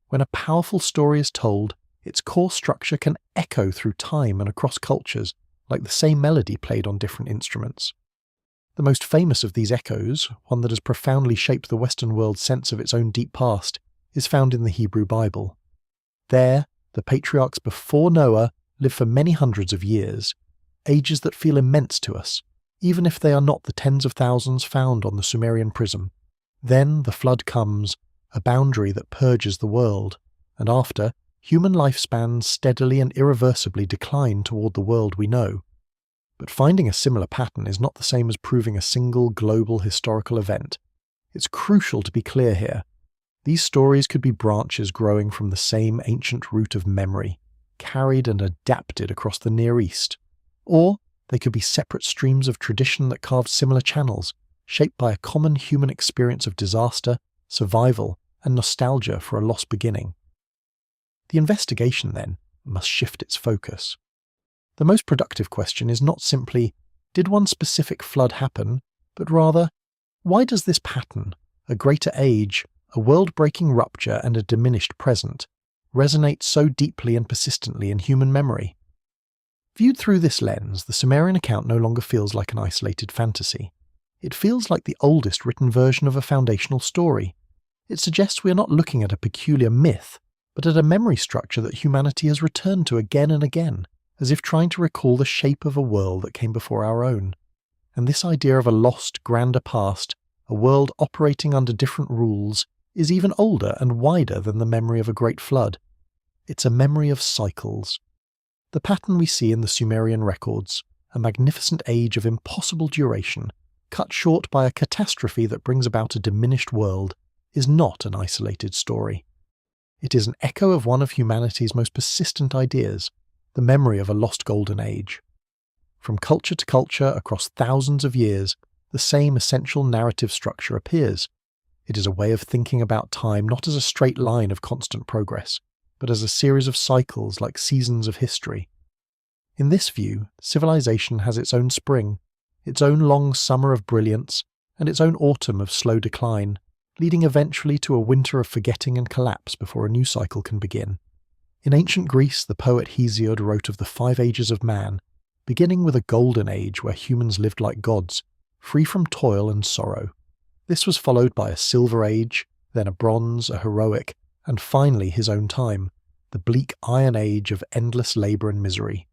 When a powerful story is told, its core structure can echo through time and across cultures, like the same melody played on different instruments. The most famous of these echoes, one that has profoundly shaped the Western world's sense of its own deep past, is found in the Hebrew Bible. There, the patriarchs before Noah lived for many hundreds of years, ages that feel immense to us, even if they are not the tens of thousands found on the Sumerian Prism. Then the flood comes, a boundary that purges the world, and after, human lifespans steadily and irreversibly decline toward the world we know. But finding a similar pattern is not the same as proving a single global historical event. It's crucial to be clear here. These stories could be branches growing from the same ancient root of memory, carried and adapted across the Near East. Or they could be separate streams of tradition that carved similar channels, shaped by a common human experience of disaster, survival, and nostalgia for a lost beginning. The investigation, then, must shift its focus. The most productive question is not simply, did one specific flood happen, but rather, why does this pattern, a greater age, a world-breaking rupture and a diminished present, resonate so deeply and persistently in human memory? Viewed through this lens, the Sumerian account no longer feels like an isolated fantasy. It feels like the oldest written version of a foundational story. It suggests we are not looking at a peculiar myth, but at a memory structure that humanity has returned to again and again, as if trying to recall the shape of a world that came before our own. And this idea of a lost, grander past, a world operating under different rules, is even older and wider than the memory of a great flood. It's a memory of cycles. The pattern we see in the Sumerian records, a magnificent age of impossible duration, cut short by a catastrophe that brings about a diminished world, is not an isolated story. It is an echo of one of humanity's most persistent ideas, the memory of a lost golden age. From culture to culture across thousands of years, the same essential narrative structure appears. It is a way of thinking about time not as a straight line of constant progress, but as a series of cycles like seasons of history. In this view, civilization has its own spring, its own long summer of brilliance, and its own autumn of slow decline, leading eventually to a winter of forgetting and collapse before a new cycle can begin. In ancient Greece, the poet Hesiod wrote of the 5 ages of man, beginning with a golden age where humans lived like gods, free from toil and sorrow. This was followed by a silver age, then a bronze, a heroic, and finally his own time, the bleak iron age of endless labour and misery.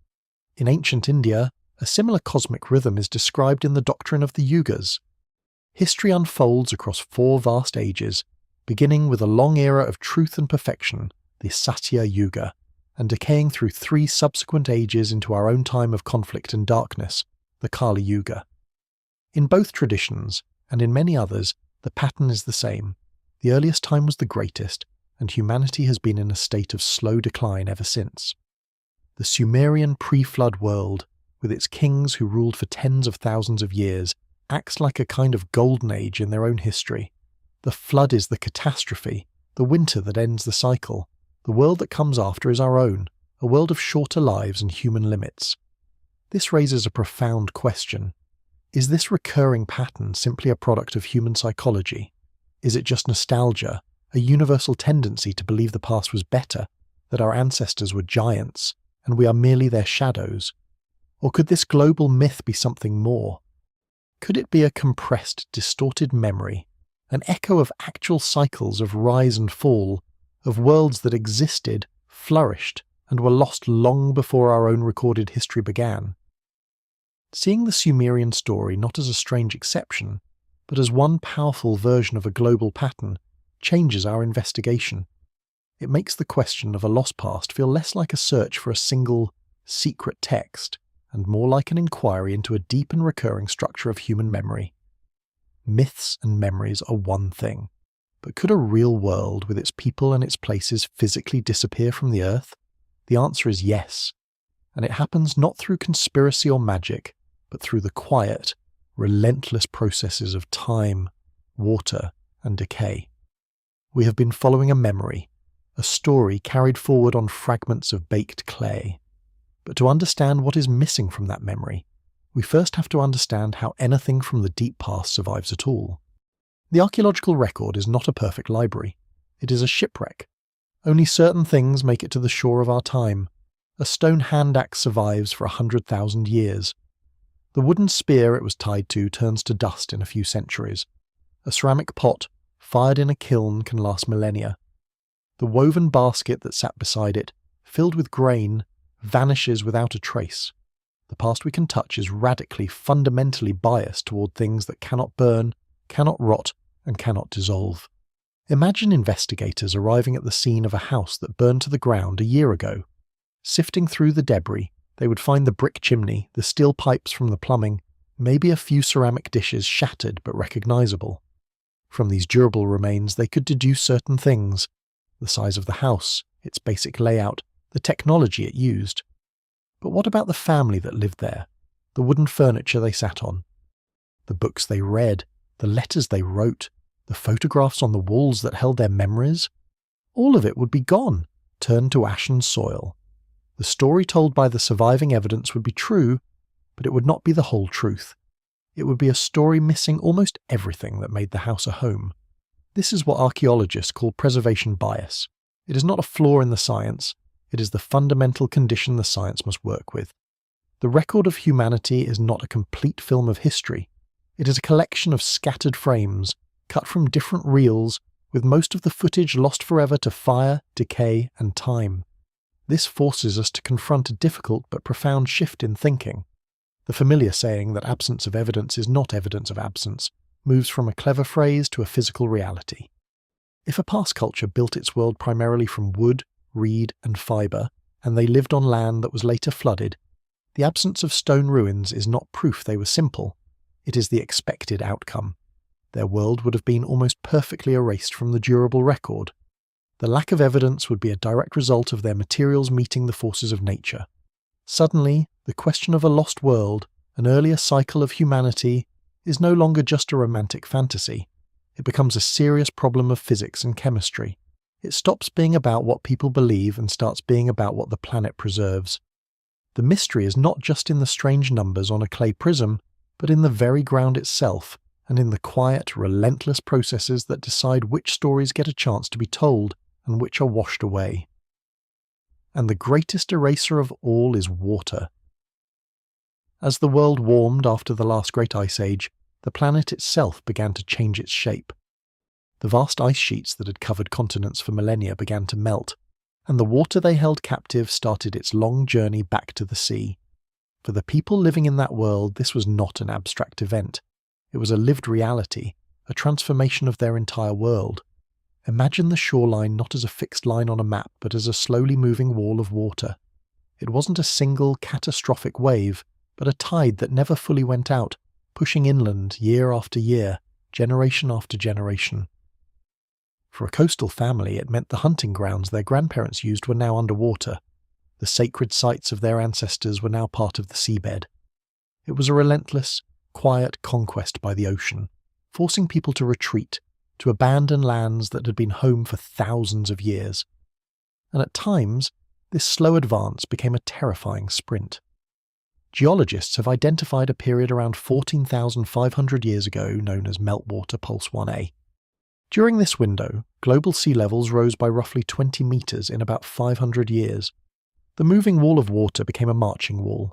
In ancient India, a similar cosmic rhythm is described in the doctrine of the Yugas. History unfolds across 4 vast ages, beginning with a long era of truth and perfection, the Satya Yuga, and decaying through 3 subsequent ages into our own time of conflict and darkness, the Kali Yuga. In both traditions, and in many others, the pattern is the same. The earliest time was the greatest, and humanity has been in a state of slow decline ever since. The Sumerian pre-flood world, with its kings who ruled for tens of thousands of years, acts like a kind of golden age in their own history. The flood is the catastrophe, the winter that ends the cycle. The world that comes after is our own, a world of shorter lives and human limits. This raises a profound question. Is this recurring pattern simply a product of human psychology? Is it just nostalgia, a universal tendency to believe the past was better, that our ancestors were giants, and we are merely their shadows? Or could this global myth be something more? Could it be a compressed, distorted memory, an echo of actual cycles of rise and fall, of worlds that existed, flourished, and were lost long before our own recorded history began? Seeing the Sumerian story not as a strange exception, but as one powerful version of a global pattern, changes our investigation. It makes the question of a lost past feel less like a search for a single, secret text, and more like an inquiry into a deep and recurring structure of human memory. Myths and memories are one thing, but could a real world with its people and its places physically disappear from the earth? The answer is yes, and it happens not through conspiracy or magic, but through the quiet, relentless processes of time, water, and decay. We have been following a memory, a story carried forward on fragments of baked clay. But to understand what is missing from that memory, we first have to understand how anything from the deep past survives at all. The archaeological record is not a perfect library. It is a shipwreck. Only certain things make it to the shore of our time. A stone hand axe survives for 100,000 years. The wooden spear it was tied to turns to dust in a few centuries. A ceramic pot, fired in a kiln, can last millennia. The woven basket that sat beside it, filled with grain, vanishes without a trace. The past we can touch is radically, fundamentally biased toward things that cannot burn, cannot rot, and cannot dissolve. Imagine investigators arriving at the scene of a house that burned to the ground a year ago. Sifting through the debris, they would find the brick chimney, the steel pipes from the plumbing, maybe a few ceramic dishes shattered but recognizable. From these durable remains they could deduce certain things: the size of the house, its basic layout, the technology it used. But what about the family that lived there, the wooden furniture they sat on, the books they read, the letters they wrote, the photographs on the walls that held their memories? All of it would be gone, turned to ashen soil. The story told by the surviving evidence would be true, but it would not be the whole truth. It would be a story missing almost everything that made the house a home. This is what archaeologists call preservation bias. It is not a flaw in the science, it is the fundamental condition the science must work with. The record of humanity is not a complete film of history. It is a collection of scattered frames, cut from different reels, with most of the footage lost forever to fire, decay, and time. This forces us to confront a difficult but profound shift in thinking. The familiar saying that absence of evidence is not evidence of absence moves from a clever phrase to a physical reality. If a past culture built its world primarily from wood, reed, and fibre, and they lived on land that was later flooded, the absence of stone ruins is not proof they were simple. It is the expected outcome. Their world would have been almost perfectly erased from the durable record. The lack of evidence would be a direct result of their materials meeting the forces of nature. Suddenly, the question of a lost world, an earlier cycle of humanity, is no longer just a romantic fantasy. It becomes a serious problem of physics and chemistry. It stops being about what people believe and starts being about what the planet preserves. The mystery is not just in the strange numbers on a clay prism, but in the very ground itself, and in the quiet, relentless processes that decide which stories get a chance to be told and which are washed away. And the greatest eraser of all is water. As the world warmed after the last great ice age, the planet itself began to change its shape. The vast ice sheets that had covered continents for millennia began to melt, and the water they held captive started its long journey back to the sea. For the people living in that world, this was not an abstract event. It was a lived reality, a transformation of their entire world. Imagine the shoreline not as a fixed line on a map, but as a slowly moving wall of water. It wasn't a single, catastrophic wave, but a tide that never fully went out, pushing inland year after year, generation after generation. For a coastal family, it meant the hunting grounds their grandparents used were now underwater. The sacred sites of their ancestors were now part of the seabed. It was a relentless, quiet conquest by the ocean, forcing people to retreat, to abandon lands that had been home for thousands of years. And at times, this slow advance became a terrifying sprint. Geologists have identified a period around 14,500 years ago known as Meltwater Pulse 1a. During this window, global sea levels rose by roughly 20 meters in about 500 years. The moving wall of water became a marching wall.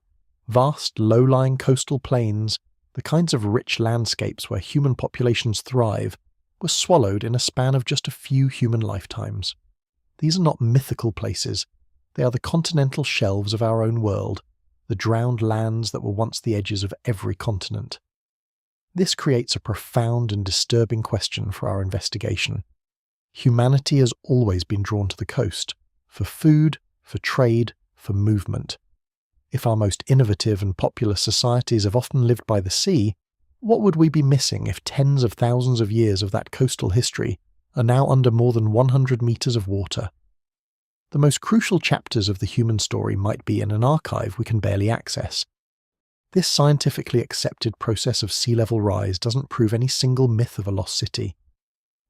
Vast, low-lying coastal plains, the kinds of rich landscapes where human populations thrive, were swallowed in a span of just a few human lifetimes. These are not mythical places. They are the continental shelves of our own world, the drowned lands that were once the edges of every continent. This creates a profound and disturbing question for our investigation. Humanity has always been drawn to the coast, for food, for trade, for movement. If our most innovative and populous societies have often lived by the sea, what would we be missing if tens of thousands of years of that coastal history are now under more than 100 meters of water? The most crucial chapters of the human story might be in an archive we can barely access. This scientifically accepted process of sea level rise doesn't prove any single myth of a lost city,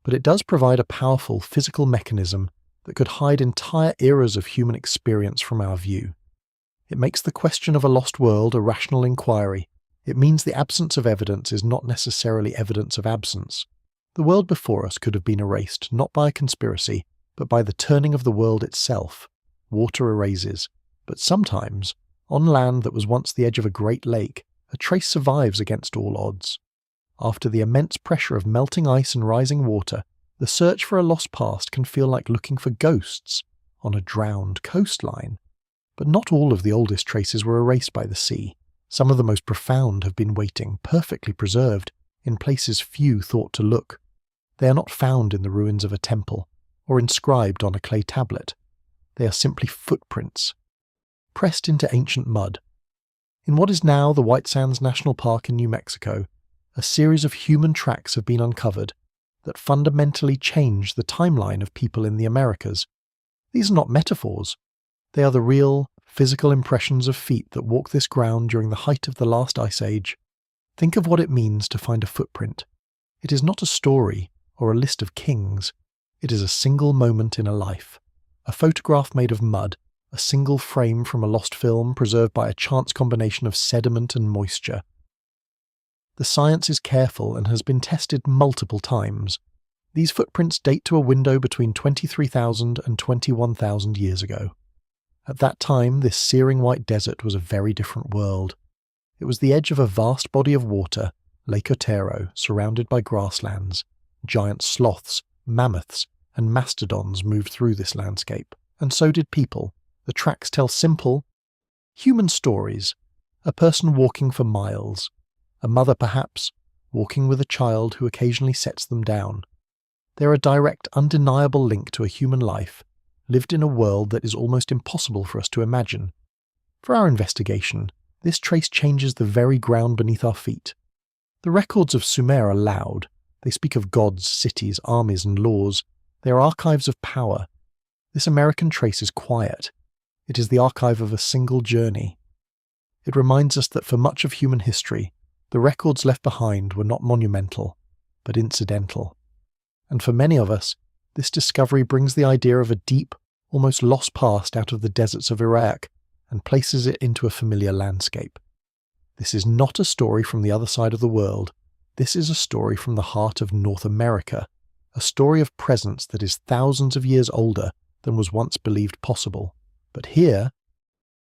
but it does provide a powerful physical mechanism that could hide entire eras of human experience from our view. It makes the question of a lost world a rational inquiry, It means the absence of evidence is not necessarily evidence of absence. The world before us could have been erased not by a conspiracy, but by the turning of the world itself. Water erases, but sometimes, on land that was once the edge of a great lake, a trace survives against all odds. After the immense pressure of melting ice and rising water, the search for a lost past can feel like looking for ghosts on a drowned coastline. But not all of the oldest traces were erased by the sea. Some of the most profound have been waiting, perfectly preserved, in places few thought to look. They are not found in the ruins of a temple, or inscribed on a clay tablet. They are simply footprints, pressed into ancient mud. In what is now the White Sands National Park in New Mexico, a series of human tracks have been uncovered that fundamentally change the timeline of people in the Americas. These are not metaphors. They are the real, physical impressions of feet that walk this ground during the height of the last ice age. Think of what it means to find a footprint. It is not a story or a list of kings. It is a single moment in a life. A photograph made of mud, a single frame from a lost film preserved by a chance combination of sediment and moisture. The science is careful and has been tested multiple times. These footprints date to a window between 23,000 and 21,000 years ago. At that time, this searing white desert was a very different world. It was the edge of a vast body of water, Lake Otero, surrounded by grasslands. Giant sloths, mammoths, and mastodons moved through this landscape, and so did people. The tracks tell simple, human stories. A person walking for miles. A mother, perhaps, walking with a child who occasionally sets them down. They're a direct, undeniable link to a human life, lived in a world that is almost impossible for us to imagine. For our investigation, this trace changes the very ground beneath our feet. The records of Sumer are loud. They speak of gods, cities, armies, and laws. They are archives of power. This American trace is quiet. It is the archive of a single journey. It reminds us that for much of human history, the records left behind were not monumental, but incidental. And for many of us, this discovery brings the idea of a deep, almost lost past out of the deserts of Iraq and places it into a familiar landscape. This is not a story from the other side of the world. This is a story from the heart of North America, a story of presence that is thousands of years older than was once believed possible. But here,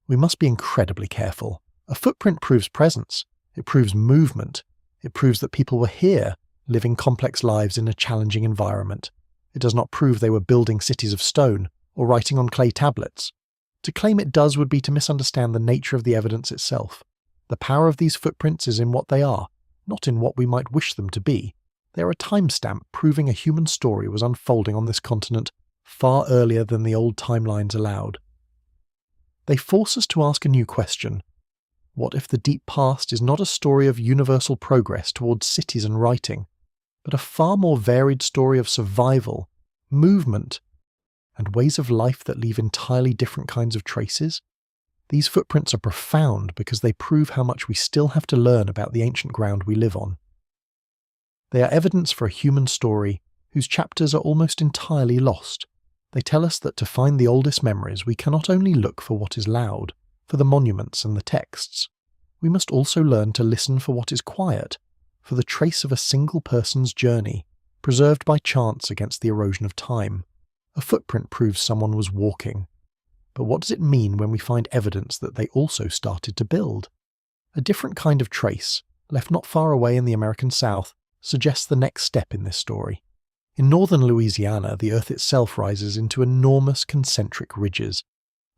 we must be incredibly careful. A footprint proves presence. It proves movement. It proves that people were here, living complex lives in a challenging environment. It does not prove they were building cities of stone or writing on clay tablets. To claim it does would be to misunderstand the nature of the evidence itself. The power of these footprints is in what they are, not in what we might wish them to be. They are a timestamp proving a human story was unfolding on this continent far earlier than the old timelines allowed. They force us to ask a new question. What if the deep past is not a story of universal progress towards cities and writing, but a far more varied story of survival, movement, and ways of life that leave entirely different kinds of traces? These footprints are profound because they prove how much we still have to learn about the ancient ground we live on. They are evidence for a human story whose chapters are almost entirely lost. They tell us that to find the oldest memories, we cannot only look for what is loud, for the monuments and the texts. We must also learn to listen for what is quiet, for the trace of a single person's journey, preserved by chance against the erosion of time. A footprint proves someone was walking. But what does it mean when we find evidence that they also started to build? A different kind of trace, left not far away in the American South, suggests the next step in this story. In northern Louisiana, the earth itself rises into enormous concentric ridges,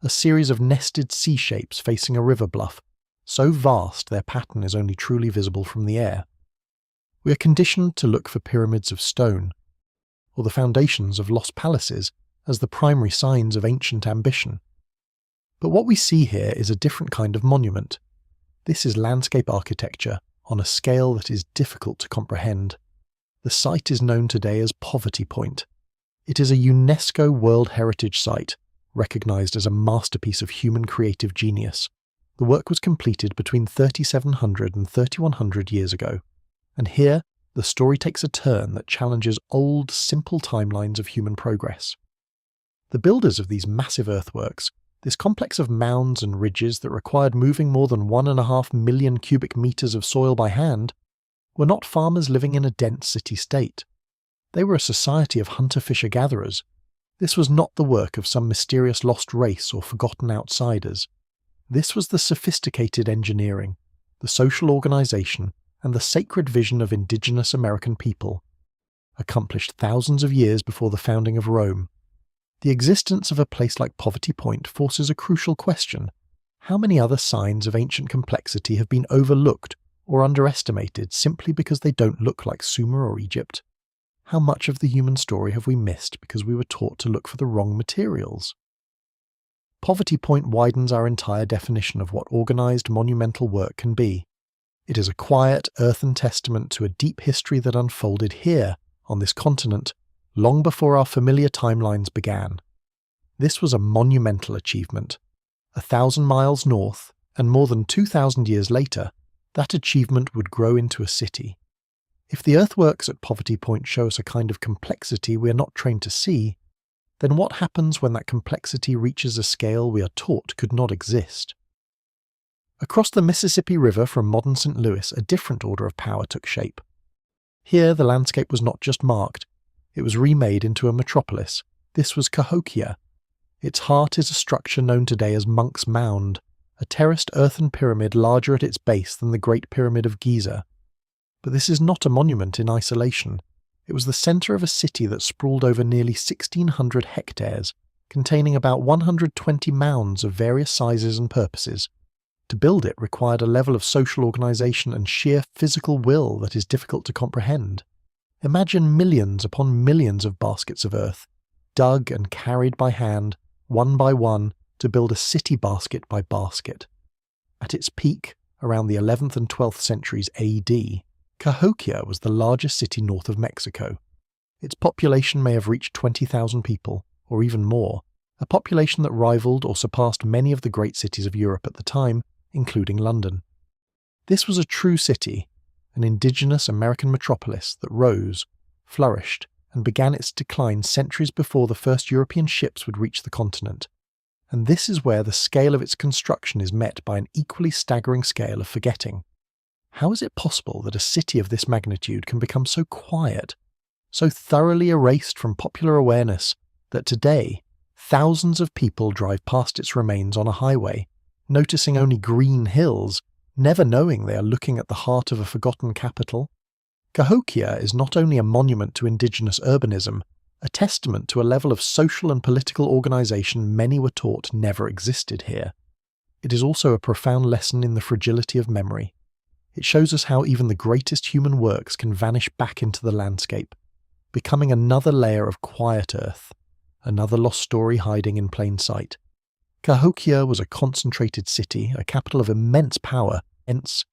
a series of nested C-shapes facing a river bluff, so vast their pattern is only truly visible from the air. We are conditioned to look for pyramids of stone, or the foundations of lost palaces, as the primary signs of ancient ambition. But what we see here is a different kind of monument. This is landscape architecture on a scale that is difficult to comprehend. The site is known today as Poverty Point. It is a UNESCO World Heritage Site, recognized as a masterpiece of human creative genius. The work was completed between 3,700 and 3,100 years ago. And here, the story takes a turn that challenges old, simple timelines of human progress. The builders of these massive earthworks This complex of mounds and ridges that required moving more than 1.5 million cubic meters of soil by hand were not farmers living in a dense city state. They were a society of hunter-fisher-gatherers. This was not the work of some mysterious lost race or forgotten outsiders. This was the sophisticated engineering, the social organization, and the sacred vision of indigenous American people, accomplished thousands of years before the founding of Rome. The existence of a place like Poverty Point forces a crucial question. How many other signs of ancient complexity have been overlooked or underestimated simply because they don't look like Sumer or Egypt? How much of the human story have we missed because we were taught to look for the wrong materials? Poverty Point widens our entire definition of what organized monumental work can be. It is a quiet, earthen testament to a deep history that unfolded here, on this continent, long before our familiar timelines began. This was a monumental achievement. 1,000 miles north, and more than 2,000 years later, that achievement would grow into a city. If the earthworks at Poverty Point show us a kind of complexity we are not trained to see, then what happens when that complexity reaches a scale we are taught could not exist? Across the Mississippi River from modern St. Louis, a different order of power took shape. Here the landscape was not just marked, it was remade into a metropolis. This was Cahokia. Its heart is a structure known today as Monk's Mound, a terraced earthen pyramid larger at its base than the Great Pyramid of Giza. But this is not a monument in isolation. It was the centre of a city that sprawled over nearly 1,600 hectares, containing about 120 mounds of various sizes and purposes. To build it required a level of social organisation and sheer physical will that is difficult to comprehend. Imagine millions upon millions of baskets of earth, dug and carried by hand, one by one, to build a city basket by basket. At its peak, around the 11th and 12th centuries AD, Cahokia was the largest city north of Mexico. Its population may have reached 20,000 people, or even more, a population that rivaled or surpassed many of the great cities of Europe at the time, including London. This was a true city, an indigenous American metropolis that rose, flourished, and began its decline centuries before the first European ships would reach the continent. And this is where the scale of its construction is met by an equally staggering scale of forgetting. How is it possible that a city of this magnitude can become so quiet, so thoroughly erased from popular awareness, that today thousands of people drive past its remains on a highway, noticing only green hills, never knowing they are looking at the heart of a forgotten capital? Cahokia is not only a monument to indigenous urbanism, a testament to a level of social and political organisation many were taught never existed here. It is also a profound lesson in the fragility of memory. It shows us how even the greatest human works can vanish back into the landscape, becoming another layer of quiet earth, another lost story hiding in plain sight. Cahokia was a concentrated city, a capital of immense power, hence.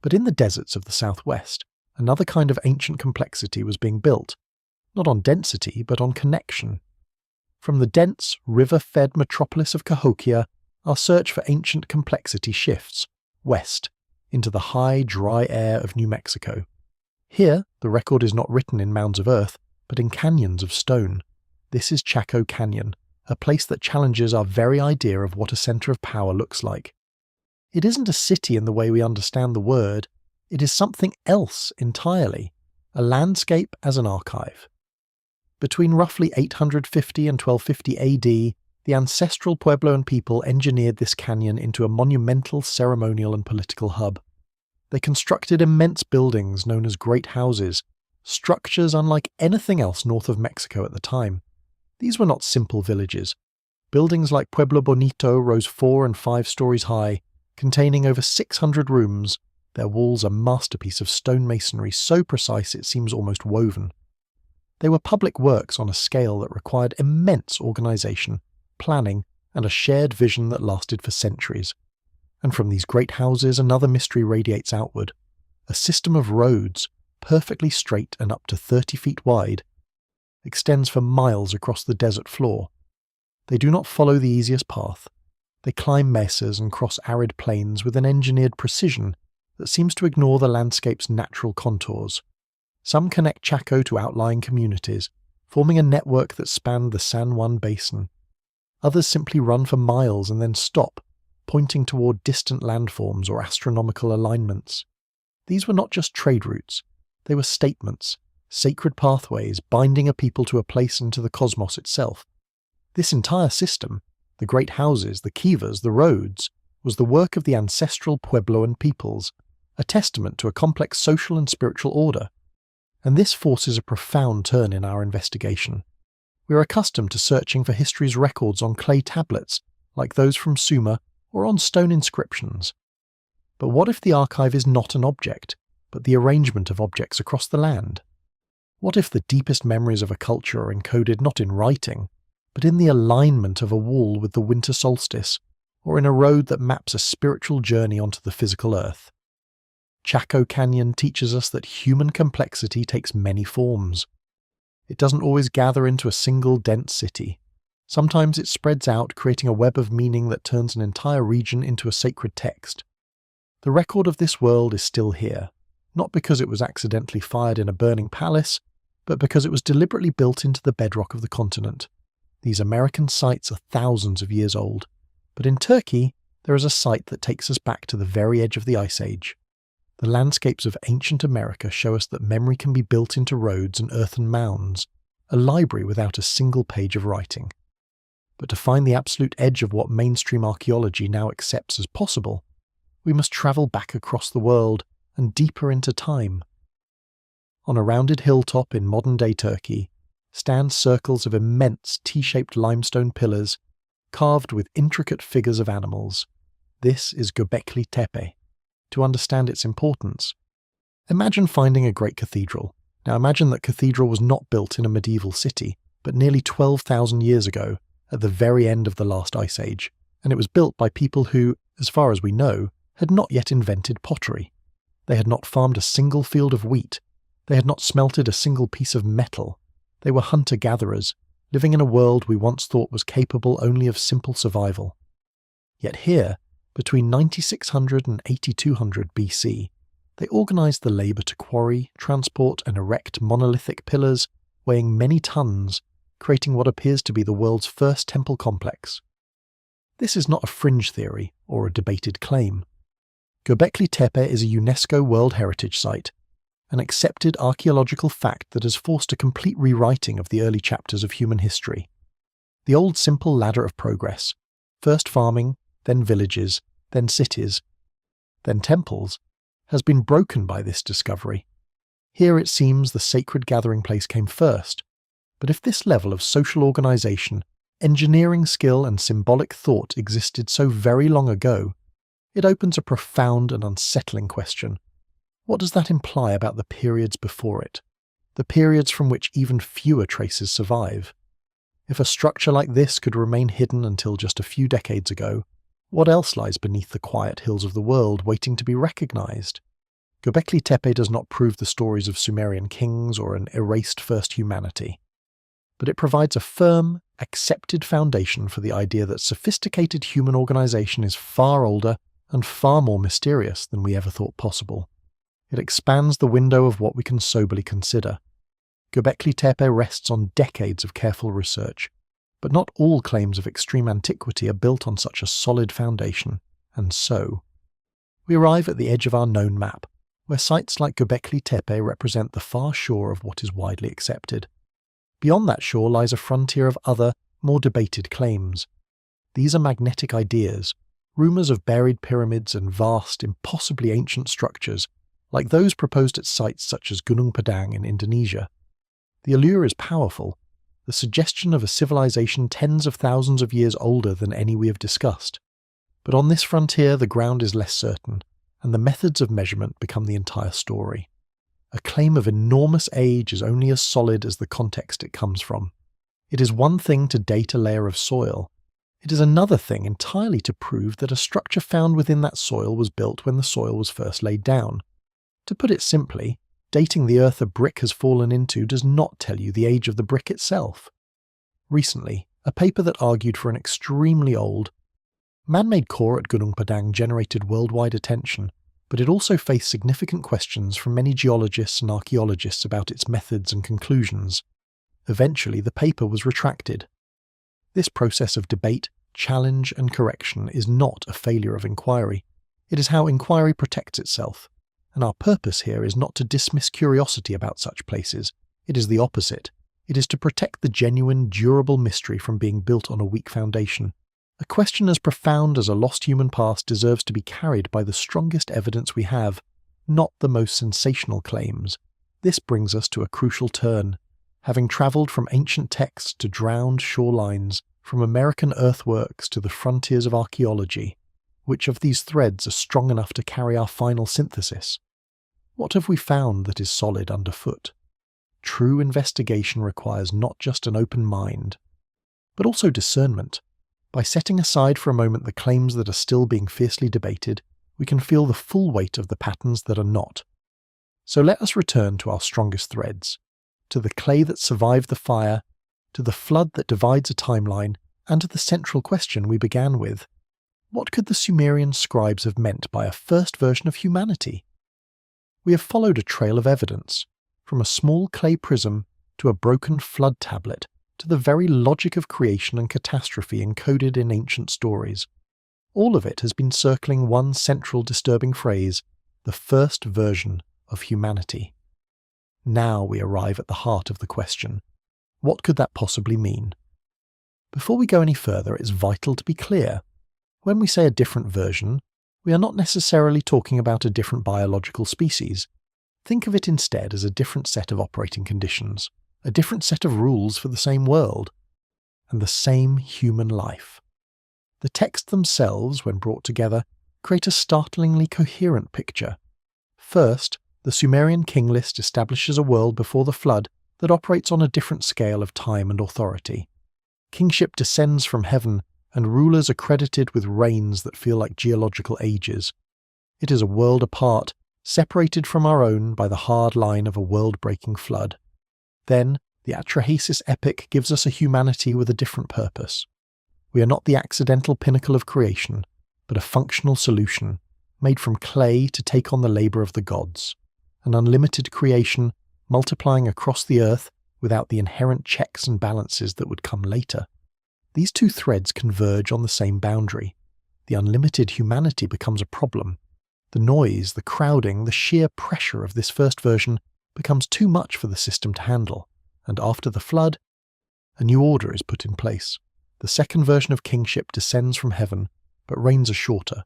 But in the deserts of the southwest, another kind of ancient complexity was being built, not on density, but on connection. From the dense, river-fed metropolis of Cahokia, our search for ancient complexity shifts, west, into the high, dry air of New Mexico. Here, the record is not written in mounds of earth, but in canyons of stone. This is Chaco Canyon, a place that challenges our very idea of what a centre of power looks like. It isn't a city in the way we understand the word, it is something else entirely, a landscape as an archive. Between roughly 850 and 1250 AD, the ancestral Puebloan people engineered this canyon into a monumental ceremonial and political hub. They constructed immense buildings known as great houses, structures unlike anything else north of Mexico at the time. These were not simple villages. Buildings like Pueblo Bonito rose 4 and 5 stories high, containing over 600 rooms, their walls a masterpiece of stone masonry so precise it seems almost woven. They were public works on a scale that required immense organisation, planning, and a shared vision that lasted for centuries. And from these great houses another mystery radiates outward. A system of roads, perfectly straight and up to 30 feet wide, extends for miles across the desert floor. They do not follow the easiest path. They climb mesas and cross arid plains with an engineered precision that seems to ignore the landscape's natural contours. Some connect Chaco to outlying communities, forming a network that spanned the San Juan Basin. Others simply run for miles and then stop, pointing toward distant landforms or astronomical alignments. These were not just trade routes, they were statements, sacred pathways binding a people to a place and to the cosmos itself. This entire system, the great houses, the kivas, the roads, was the work of the ancestral Puebloan peoples, a testament to a complex social and spiritual order. And this forces a profound turn in our investigation. We are accustomed to searching for history's records on clay tablets, like those from Sumer, or on stone inscriptions. But what if the archive is not an object, but the arrangement of objects across the land? What if the deepest memories of a culture are encoded not in writing, but in the alignment of a wall with the winter solstice, or in a road that maps a spiritual journey onto the physical earth? Chaco Canyon teaches us that human complexity takes many forms. It doesn't always gather into a single dense city. Sometimes it spreads out, creating a web of meaning that turns an entire region into a sacred text. The record of this world is still here, not because it was accidentally fired in a burning palace, but because it was deliberately built into the bedrock of the continent. These American sites are thousands of years old, but in Turkey there is a site that takes us back to the very edge of the Ice Age. The landscapes of ancient America show us that memory can be built into roads and earthen mounds, a library without a single page of writing. But to find the absolute edge of what mainstream archaeology now accepts as possible, we must travel back across the world and deeper into time. On a rounded hilltop in modern-day Turkey stand circles of immense T-shaped limestone pillars carved with intricate figures of animals. This is Göbekli Tepe. To understand its importance, imagine finding a great cathedral. Now imagine that cathedral was not built in a medieval city, but nearly 12,000 years ago, at the very end of the last ice age, and it was built by people who, as far as we know, had not yet invented pottery. They had not farmed a single field of wheat. They had not smelted a single piece of metal. They were hunter-gatherers, living in a world we once thought was capable only of simple survival. Yet here, between 9600 and 8200 BC, they organised the labour to quarry, transport and erect monolithic pillars weighing many tons, creating what appears to be the world's first temple complex. This is not a fringe theory or a debated claim. Göbekli Tepe is a UNESCO World Heritage Site, an accepted archaeological fact that has forced a complete rewriting of the early chapters of human history. The old simple ladder of progress, first farming, then villages, then cities, then temples, has been broken by this discovery. Here it seems the sacred gathering place came first, but if this level of social organisation, engineering skill and symbolic thought existed so very long ago, it opens a profound and unsettling question. What does that imply about the periods before it? The periods from which even fewer traces survive? If a structure like this could remain hidden until just a few decades ago, what else lies beneath the quiet hills of the world waiting to be recognised? Göbekli Tepe does not prove the stories of Sumerian kings or an erased first humanity, but it provides a firm, accepted foundation for the idea that sophisticated human organisation is far older and far more mysterious than we ever thought possible. It expands the window of what we can soberly consider. Göbekli Tepe rests on decades of careful research, but not all claims of extreme antiquity are built on such a solid foundation, and so we arrive at the edge of our known map, where sites like Göbekli Tepe represent the far shore of what is widely accepted. Beyond that shore lies a frontier of other, more debated claims. These are magnetic ideas, rumours of buried pyramids and vast, impossibly ancient structures, like those proposed at sites such as Gunung Padang in Indonesia. The allure is powerful, the suggestion of a civilization tens of thousands of years older than any we have discussed. But on this frontier the ground is less certain, and the methods of measurement become the entire story. A claim of enormous age is only as solid as the context it comes from. It is one thing to date a layer of soil. It is another thing entirely to prove that a structure found within that soil was built when the soil was first laid down. To put it simply, dating the earth a brick has fallen into does not tell you the age of the brick itself. Recently, a paper that argued for an extremely old, man-made core at Gunung Padang generated worldwide attention, but it also faced significant questions from many geologists and archaeologists about its methods and conclusions. Eventually, the paper was retracted. This process of debate, challenge, and correction is not a failure of inquiry. It is how inquiry protects itself. And our purpose here is not to dismiss curiosity about such places. It is the opposite. It is to protect the genuine, durable mystery from being built on a weak foundation. A question as profound as a lost human past deserves to be carried by the strongest evidence we have, not the most sensational claims. This brings us to a crucial turn. Having travelled from ancient texts to drowned shorelines, from American earthworks to the frontiers of archaeology, which of these threads are strong enough to carry our final synthesis? What have we found that is solid underfoot? True investigation requires not just an open mind, but also discernment. By setting aside for a moment the claims that are still being fiercely debated, we can feel the full weight of the patterns that are not. So let us return to our strongest threads, to the clay that survived the fire, to the flood that divides a timeline, and to the central question we began with. What could the Sumerian scribes have meant by a first version of humanity? We have followed a trail of evidence, from a small clay prism to a broken flood tablet to the very logic of creation and catastrophe encoded in ancient stories. All of it has been circling one central disturbing phrase, the first version of humanity. Now we arrive at the heart of the question. What could that possibly mean? Before we go any further, it's vital to be clear. When we say a different version, we are not necessarily talking about a different biological species. Think of it instead as a different set of operating conditions, a different set of rules for the same world, and the same human life. The texts themselves, when brought together, create a startlingly coherent picture. First, the Sumerian King List establishes a world before the flood that operates on a different scale of time and authority. Kingship descends from heaven, and rulers are credited with reigns that feel like geological ages. It is a world apart, separated from our own by the hard line of a world-breaking flood. Then, the Atrahasis Epic gives us a humanity with a different purpose. We are not the accidental pinnacle of creation, but a functional solution, made from clay to take on the labour of the gods. An unlimited creation, multiplying across the earth without the inherent checks and balances that would come later. These two threads converge on the same boundary. The unlimited humanity becomes a problem. The noise, the crowding, the sheer pressure of this first version becomes too much for the system to handle, and after the flood, a new order is put in place. The second version of kingship descends from heaven, but reigns are shorter.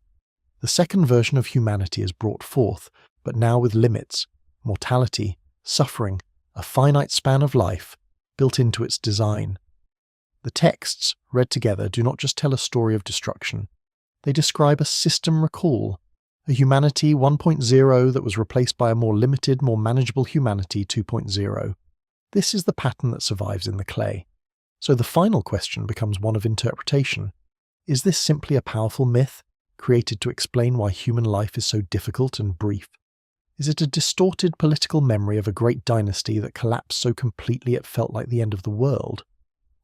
The second version of humanity is brought forth, but now with limits, mortality, suffering, a finite span of life built into its design. The texts, read together, do not just tell a story of destruction. They describe a system recall, a humanity 1.0 that was replaced by a more limited, more manageable humanity 2.0. This is the pattern that survives in the clay. So the final question becomes one of interpretation. Is this simply a powerful myth, created to explain why human life is so difficult and brief? Is it a distorted political memory of a great dynasty that collapsed so completely it felt like the end of the world?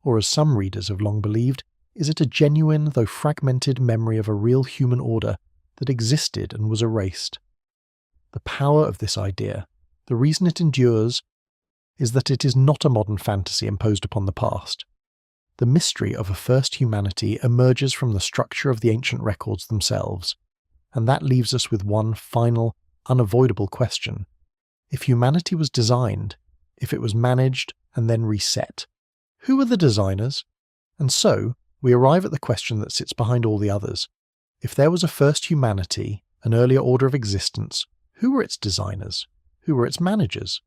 Or, as some readers have long believed, is it a genuine, though fragmented, memory of a real human order that existed and was erased? The power of this idea, the reason it endures, is that it is not a modern fantasy imposed upon the past. The mystery of a first humanity emerges from the structure of the ancient records themselves, and that leaves us with one final, unavoidable question. If humanity was designed, if it was managed and then reset, who were the designers? And so, we arrive at the question that sits behind all the others. If there was a first humanity, an earlier order of existence, who were its designers? Who were its managers?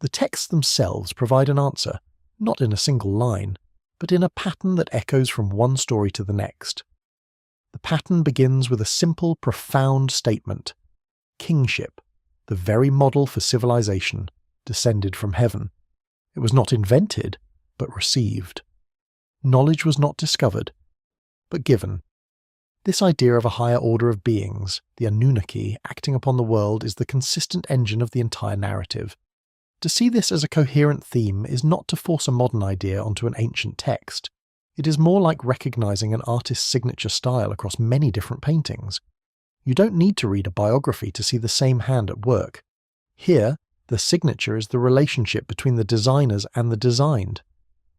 The texts themselves provide an answer, not in a single line, but in a pattern that echoes from one story to the next. The pattern begins with a simple, profound statement. Kingship, the very model for civilization, descended from heaven. It was not invented, but received. Knowledge was not discovered, but given. This idea of a higher order of beings, the Anunnaki, acting upon the world is the consistent engine of the entire narrative. To see this as a coherent theme is not to force a modern idea onto an ancient text. It is more like recognizing an artist's signature style across many different paintings. You don't need to read a biography to see the same hand at work. Here, the signature is the relationship between the designers and the designed.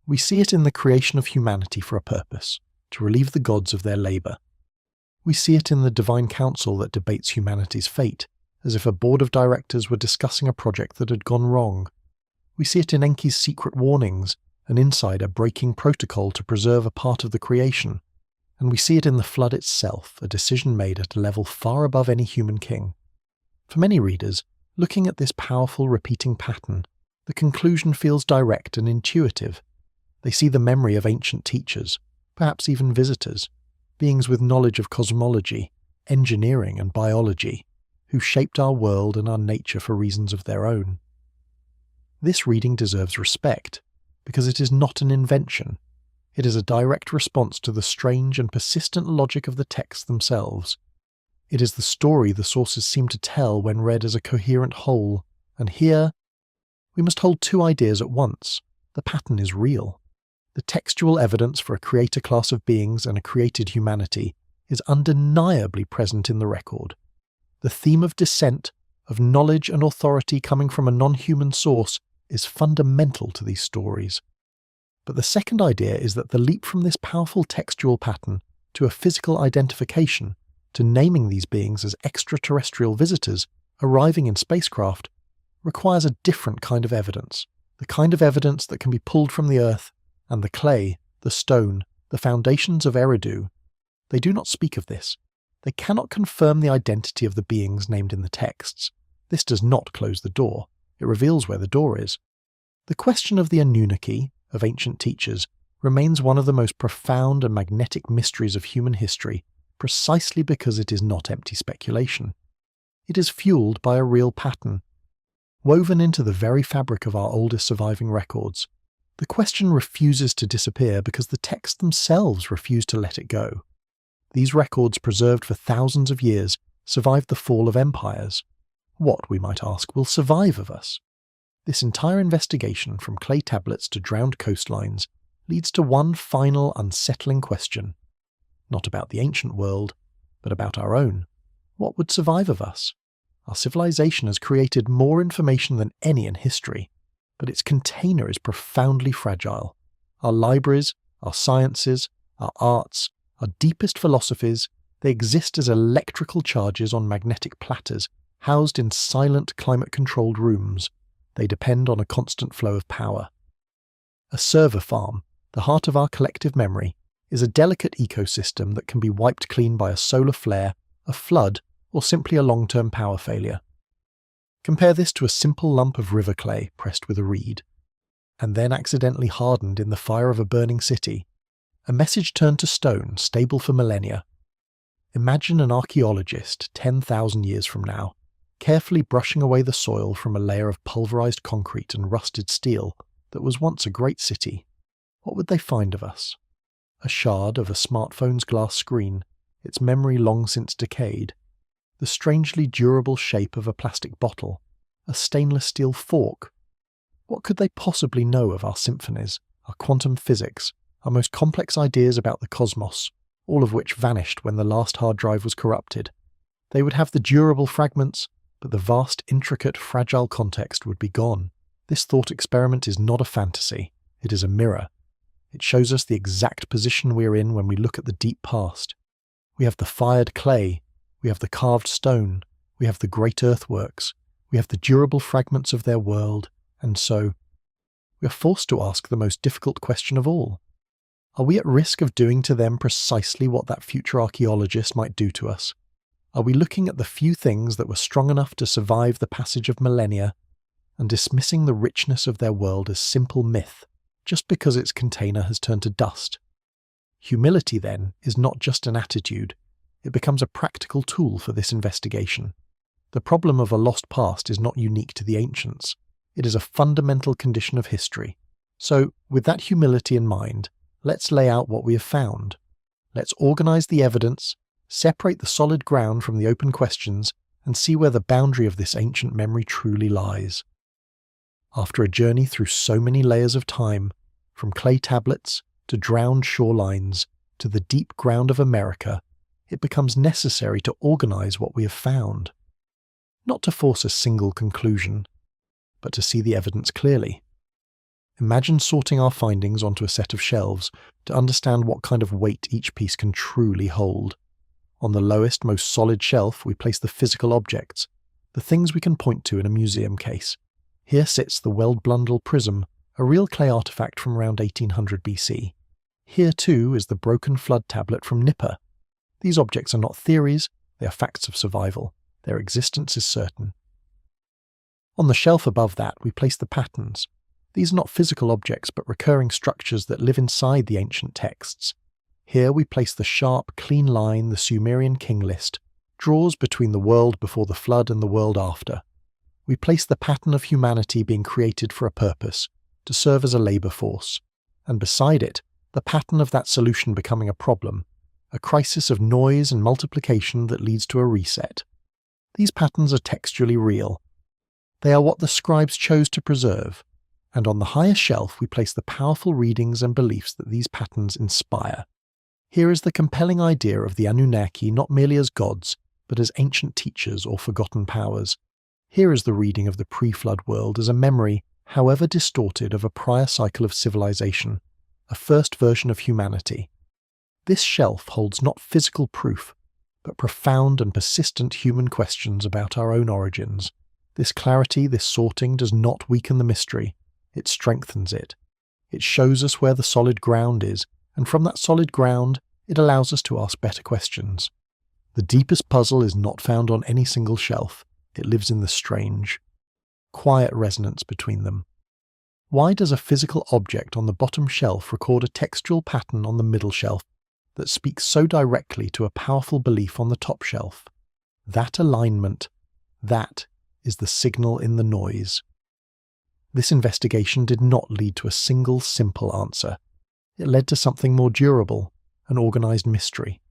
We see it in the creation of humanity for a purpose, to relieve the gods of their labour. We see it in the divine council that debates humanity's fate, as if a board of directors were discussing a project that had gone wrong. We see it in Enki's secret warnings, an insider breaking protocol to preserve a part of the creation. And we see it in the flood itself, a decision made at a level far above any human king. For many readers, looking at this powerful repeating pattern, the conclusion feels direct and intuitive. They see the memory of ancient teachers, perhaps even visitors, beings with knowledge of cosmology, engineering and biology, who shaped our world and our nature for reasons of their own. This reading deserves respect, because it is not an invention. It is a direct response to the strange and persistent logic of the texts themselves. It is the story the sources seem to tell when read as a coherent whole, and here we must hold two ideas at once. The pattern is real. The textual evidence for a creator class of beings and a created humanity is undeniably present in the record. The theme of descent, of knowledge and authority coming from a non-human source, is fundamental to these stories. But the second idea is that the leap from this powerful textual pattern to a physical identification, to naming these beings as extraterrestrial visitors arriving in spacecraft, requires a different kind of evidence, the kind of evidence that can be pulled from the earth and the clay, the stone, the foundations of Eridu. They do not speak of this. They cannot confirm the identity of the beings named in the texts. This does not close the door. It reveals where the door is. The question of the Anunnaki, of ancient teachers, remains one of the most profound and magnetic mysteries of human history, precisely because it is not empty speculation. It is fueled by a real pattern, woven into the very fabric of our oldest surviving records. The question refuses to disappear because the texts themselves refuse to let it go. These records, preserved for thousands of years, survived the fall of empires. What, we might ask, will survive of us? This entire investigation, from clay tablets to drowned coastlines, leads to one final unsettling question. Not about the ancient world, but about our own. What would survive of us? Our civilization has created more information than any in history, but its container is profoundly fragile. Our libraries, our sciences, our arts, our deepest philosophies, they exist as electrical charges on magnetic platters, housed in silent climate-controlled rooms. They depend on a constant flow of power. A server farm, the heart of our collective memory, is a delicate ecosystem that can be wiped clean by a solar flare, a flood, or simply a long-term power failure. Compare this to a simple lump of river clay pressed with a reed, and then accidentally hardened in the fire of a burning city. A message turned to stone, stable for millennia. Imagine an archaeologist 10,000 years from now, carefully brushing away the soil from a layer of pulverized concrete and rusted steel that was once a great city. What would they find of us? A shard of a smartphone's glass screen, its memory long since decayed. The strangely durable shape of a plastic bottle, a stainless steel fork. What could they possibly know of our symphonies, our quantum physics, our most complex ideas about the cosmos, all of which vanished when the last hard drive was corrupted? They would have the durable fragments, but the vast, intricate, fragile context would be gone. This thought experiment is not a fantasy, it is a mirror. It shows us the exact position we are in when we look at the deep past. We have the fired clay, we have the carved stone, we have the great earthworks, we have the durable fragments of their world, and so we are forced to ask the most difficult question of all. Are we at risk of doing to them precisely what that future archaeologist might do to us? Are we looking at the few things that were strong enough to survive the passage of millennia and dismissing the richness of their world as simple myth, just because its container has turned to dust? Humility, then, is not just an attitude. It becomes a practical tool for this investigation. The problem of a lost past is not unique to the ancients. It is a fundamental condition of history. So, with that humility in mind, let's lay out what we have found. Let's organize the evidence, separate the solid ground from the open questions, and see where the boundary of this ancient memory truly lies. After a journey through so many layers of time, from clay tablets to drowned shorelines to the deep ground of America, it becomes necessary to organize what we have found. Not to force a single conclusion, but to see the evidence clearly. Imagine sorting our findings onto a set of shelves to understand what kind of weight each piece can truly hold. On the lowest, most solid shelf, we place the physical objects, the things we can point to in a museum case. Here sits the Weld-Blundell Prism, a real clay artifact from around 1800 BC. Here too is the broken flood tablet from Nipper. These objects are not theories, they are facts of survival. Their existence is certain. On the shelf above that, we place the patterns. These are not physical objects, but recurring structures that live inside the ancient texts. Here we place the sharp, clean line the Sumerian King List draws between the world before the flood and the world after. We place the pattern of humanity being created for a purpose, to serve as a labour force, and beside it, the pattern of that solution becoming a problem, a crisis of noise and multiplication that leads to a reset. These patterns are textually real. They are what the scribes chose to preserve, and on the higher shelf we place the powerful readings and beliefs that these patterns inspire. Here is the compelling idea of the Anunnaki not merely as gods, but as ancient teachers or forgotten powers. Here is the reading of the pre-flood world as a memory, however distorted, of a prior cycle of civilization, a first version of humanity. This shelf holds not physical proof, but profound and persistent human questions about our own origins. This clarity, this sorting, does not weaken the mystery, it strengthens it. It shows us where the solid ground is, and from that solid ground, it allows us to ask better questions. The deepest puzzle is not found on any single shelf, it lives in the strange, quiet resonance between them. Why does a physical object on the bottom shelf record a textual pattern on the middle shelf that speaks so directly to a powerful belief on the top shelf? That alignment, that is the signal in the noise. This investigation did not lead to a single simple answer. It led to something more durable, an organized mystery.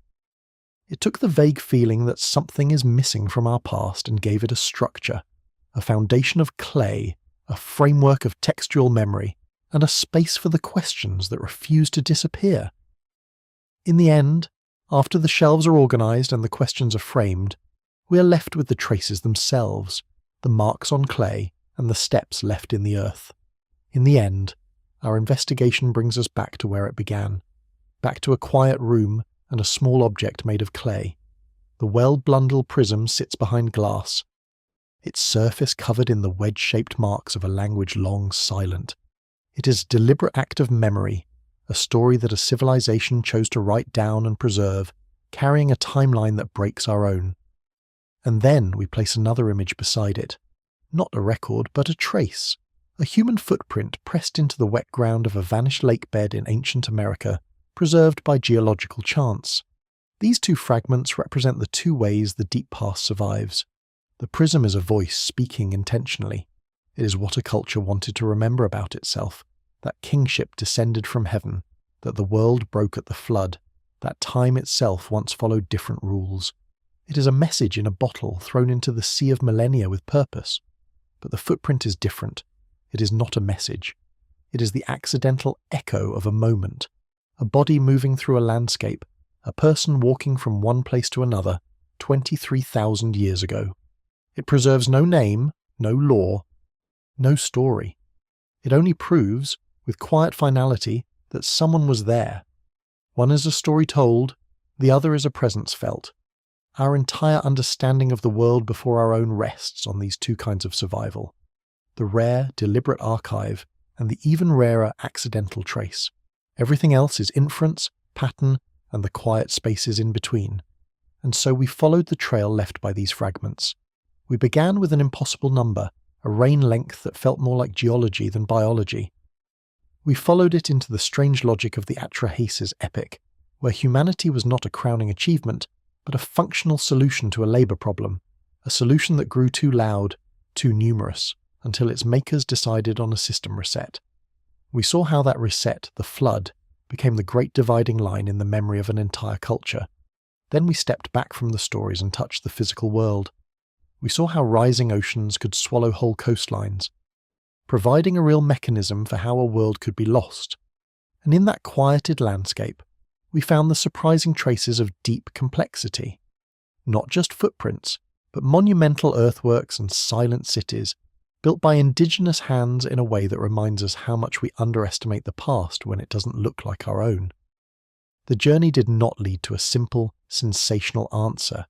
It took the vague feeling that something is missing from our past and gave it a structure, a foundation of clay, a framework of textual memory, and a space for the questions that refuse to disappear. In the end, after the shelves are organized and the questions are framed, we are left with the traces themselves, the marks on clay, and the steps left in the earth. In the end, our investigation brings us back to where it began, back to a quiet room and a small object made of clay. The Weld-Blundell Prism sits behind glass, its surface covered in the wedge-shaped marks of a language long silent. It is a deliberate act of memory, a story that a civilization chose to write down and preserve, carrying a timeline that breaks our own. And then we place another image beside it. Not a record, but a trace. A human footprint pressed into the wet ground of a vanished lake bed in ancient America, preserved by geological chance. These two fragments represent the two ways the deep past survives. The prism is a voice speaking intentionally. It is what a culture wanted to remember about itself, that kingship descended from heaven, that the world broke at the flood, that time itself once followed different rules. It is a message in a bottle thrown into the sea of millennia with purpose. But the footprint is different. It is not a message. It is the accidental echo of a moment, a body moving through a landscape, a person walking from one place to another 23,000 years ago. It preserves no name, no law, no story. It only proves, with quiet finality, that someone was there. One is a story told, the other is a presence felt. Our entire understanding of the world before our own rests on these two kinds of survival. The rare, deliberate archive, and the even rarer accidental trace. Everything else is inference, pattern, and the quiet spaces in between. And so we followed the trail left by these fragments. We began with an impossible number, a reign length that felt more like geology than biology. We followed it into the strange logic of the Atrahasis Epic, where humanity was not a crowning achievement, but a functional solution to a labour problem, a solution that grew too loud, too numerous, until its makers decided on a system reset. We saw how that reset, the flood, became the great dividing line in the memory of an entire culture. Then we stepped back from the stories and touched the physical world. We saw how rising oceans could swallow whole coastlines, providing a real mechanism for how a world could be lost. And in that quieted landscape, we found the surprising traces of deep complexity. Not just footprints, but monumental earthworks and silent cities, built by indigenous hands in a way that reminds us how much we underestimate the past when it doesn't look like our own. The journey did not lead to a simple, sensational answer.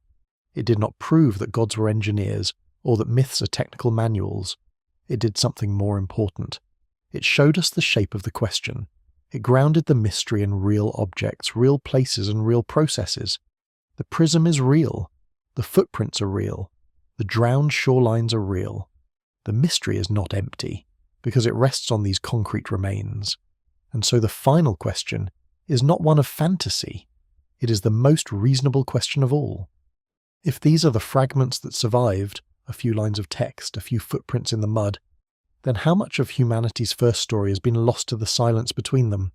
It did not prove that gods were engineers or that myths are technical manuals. It did something more important. It showed us the shape of the question. It grounded the mystery in real objects, real places, and real processes. The prism is real. The footprints are real. The drowned shorelines are real. The mystery is not empty, because it rests on these concrete remains. And so the final question is not one of fantasy. It is the most reasonable question of all. If these are the fragments that survived, a few lines of text, a few footprints in the mud, then how much of humanity's first story has been lost to the silence between them?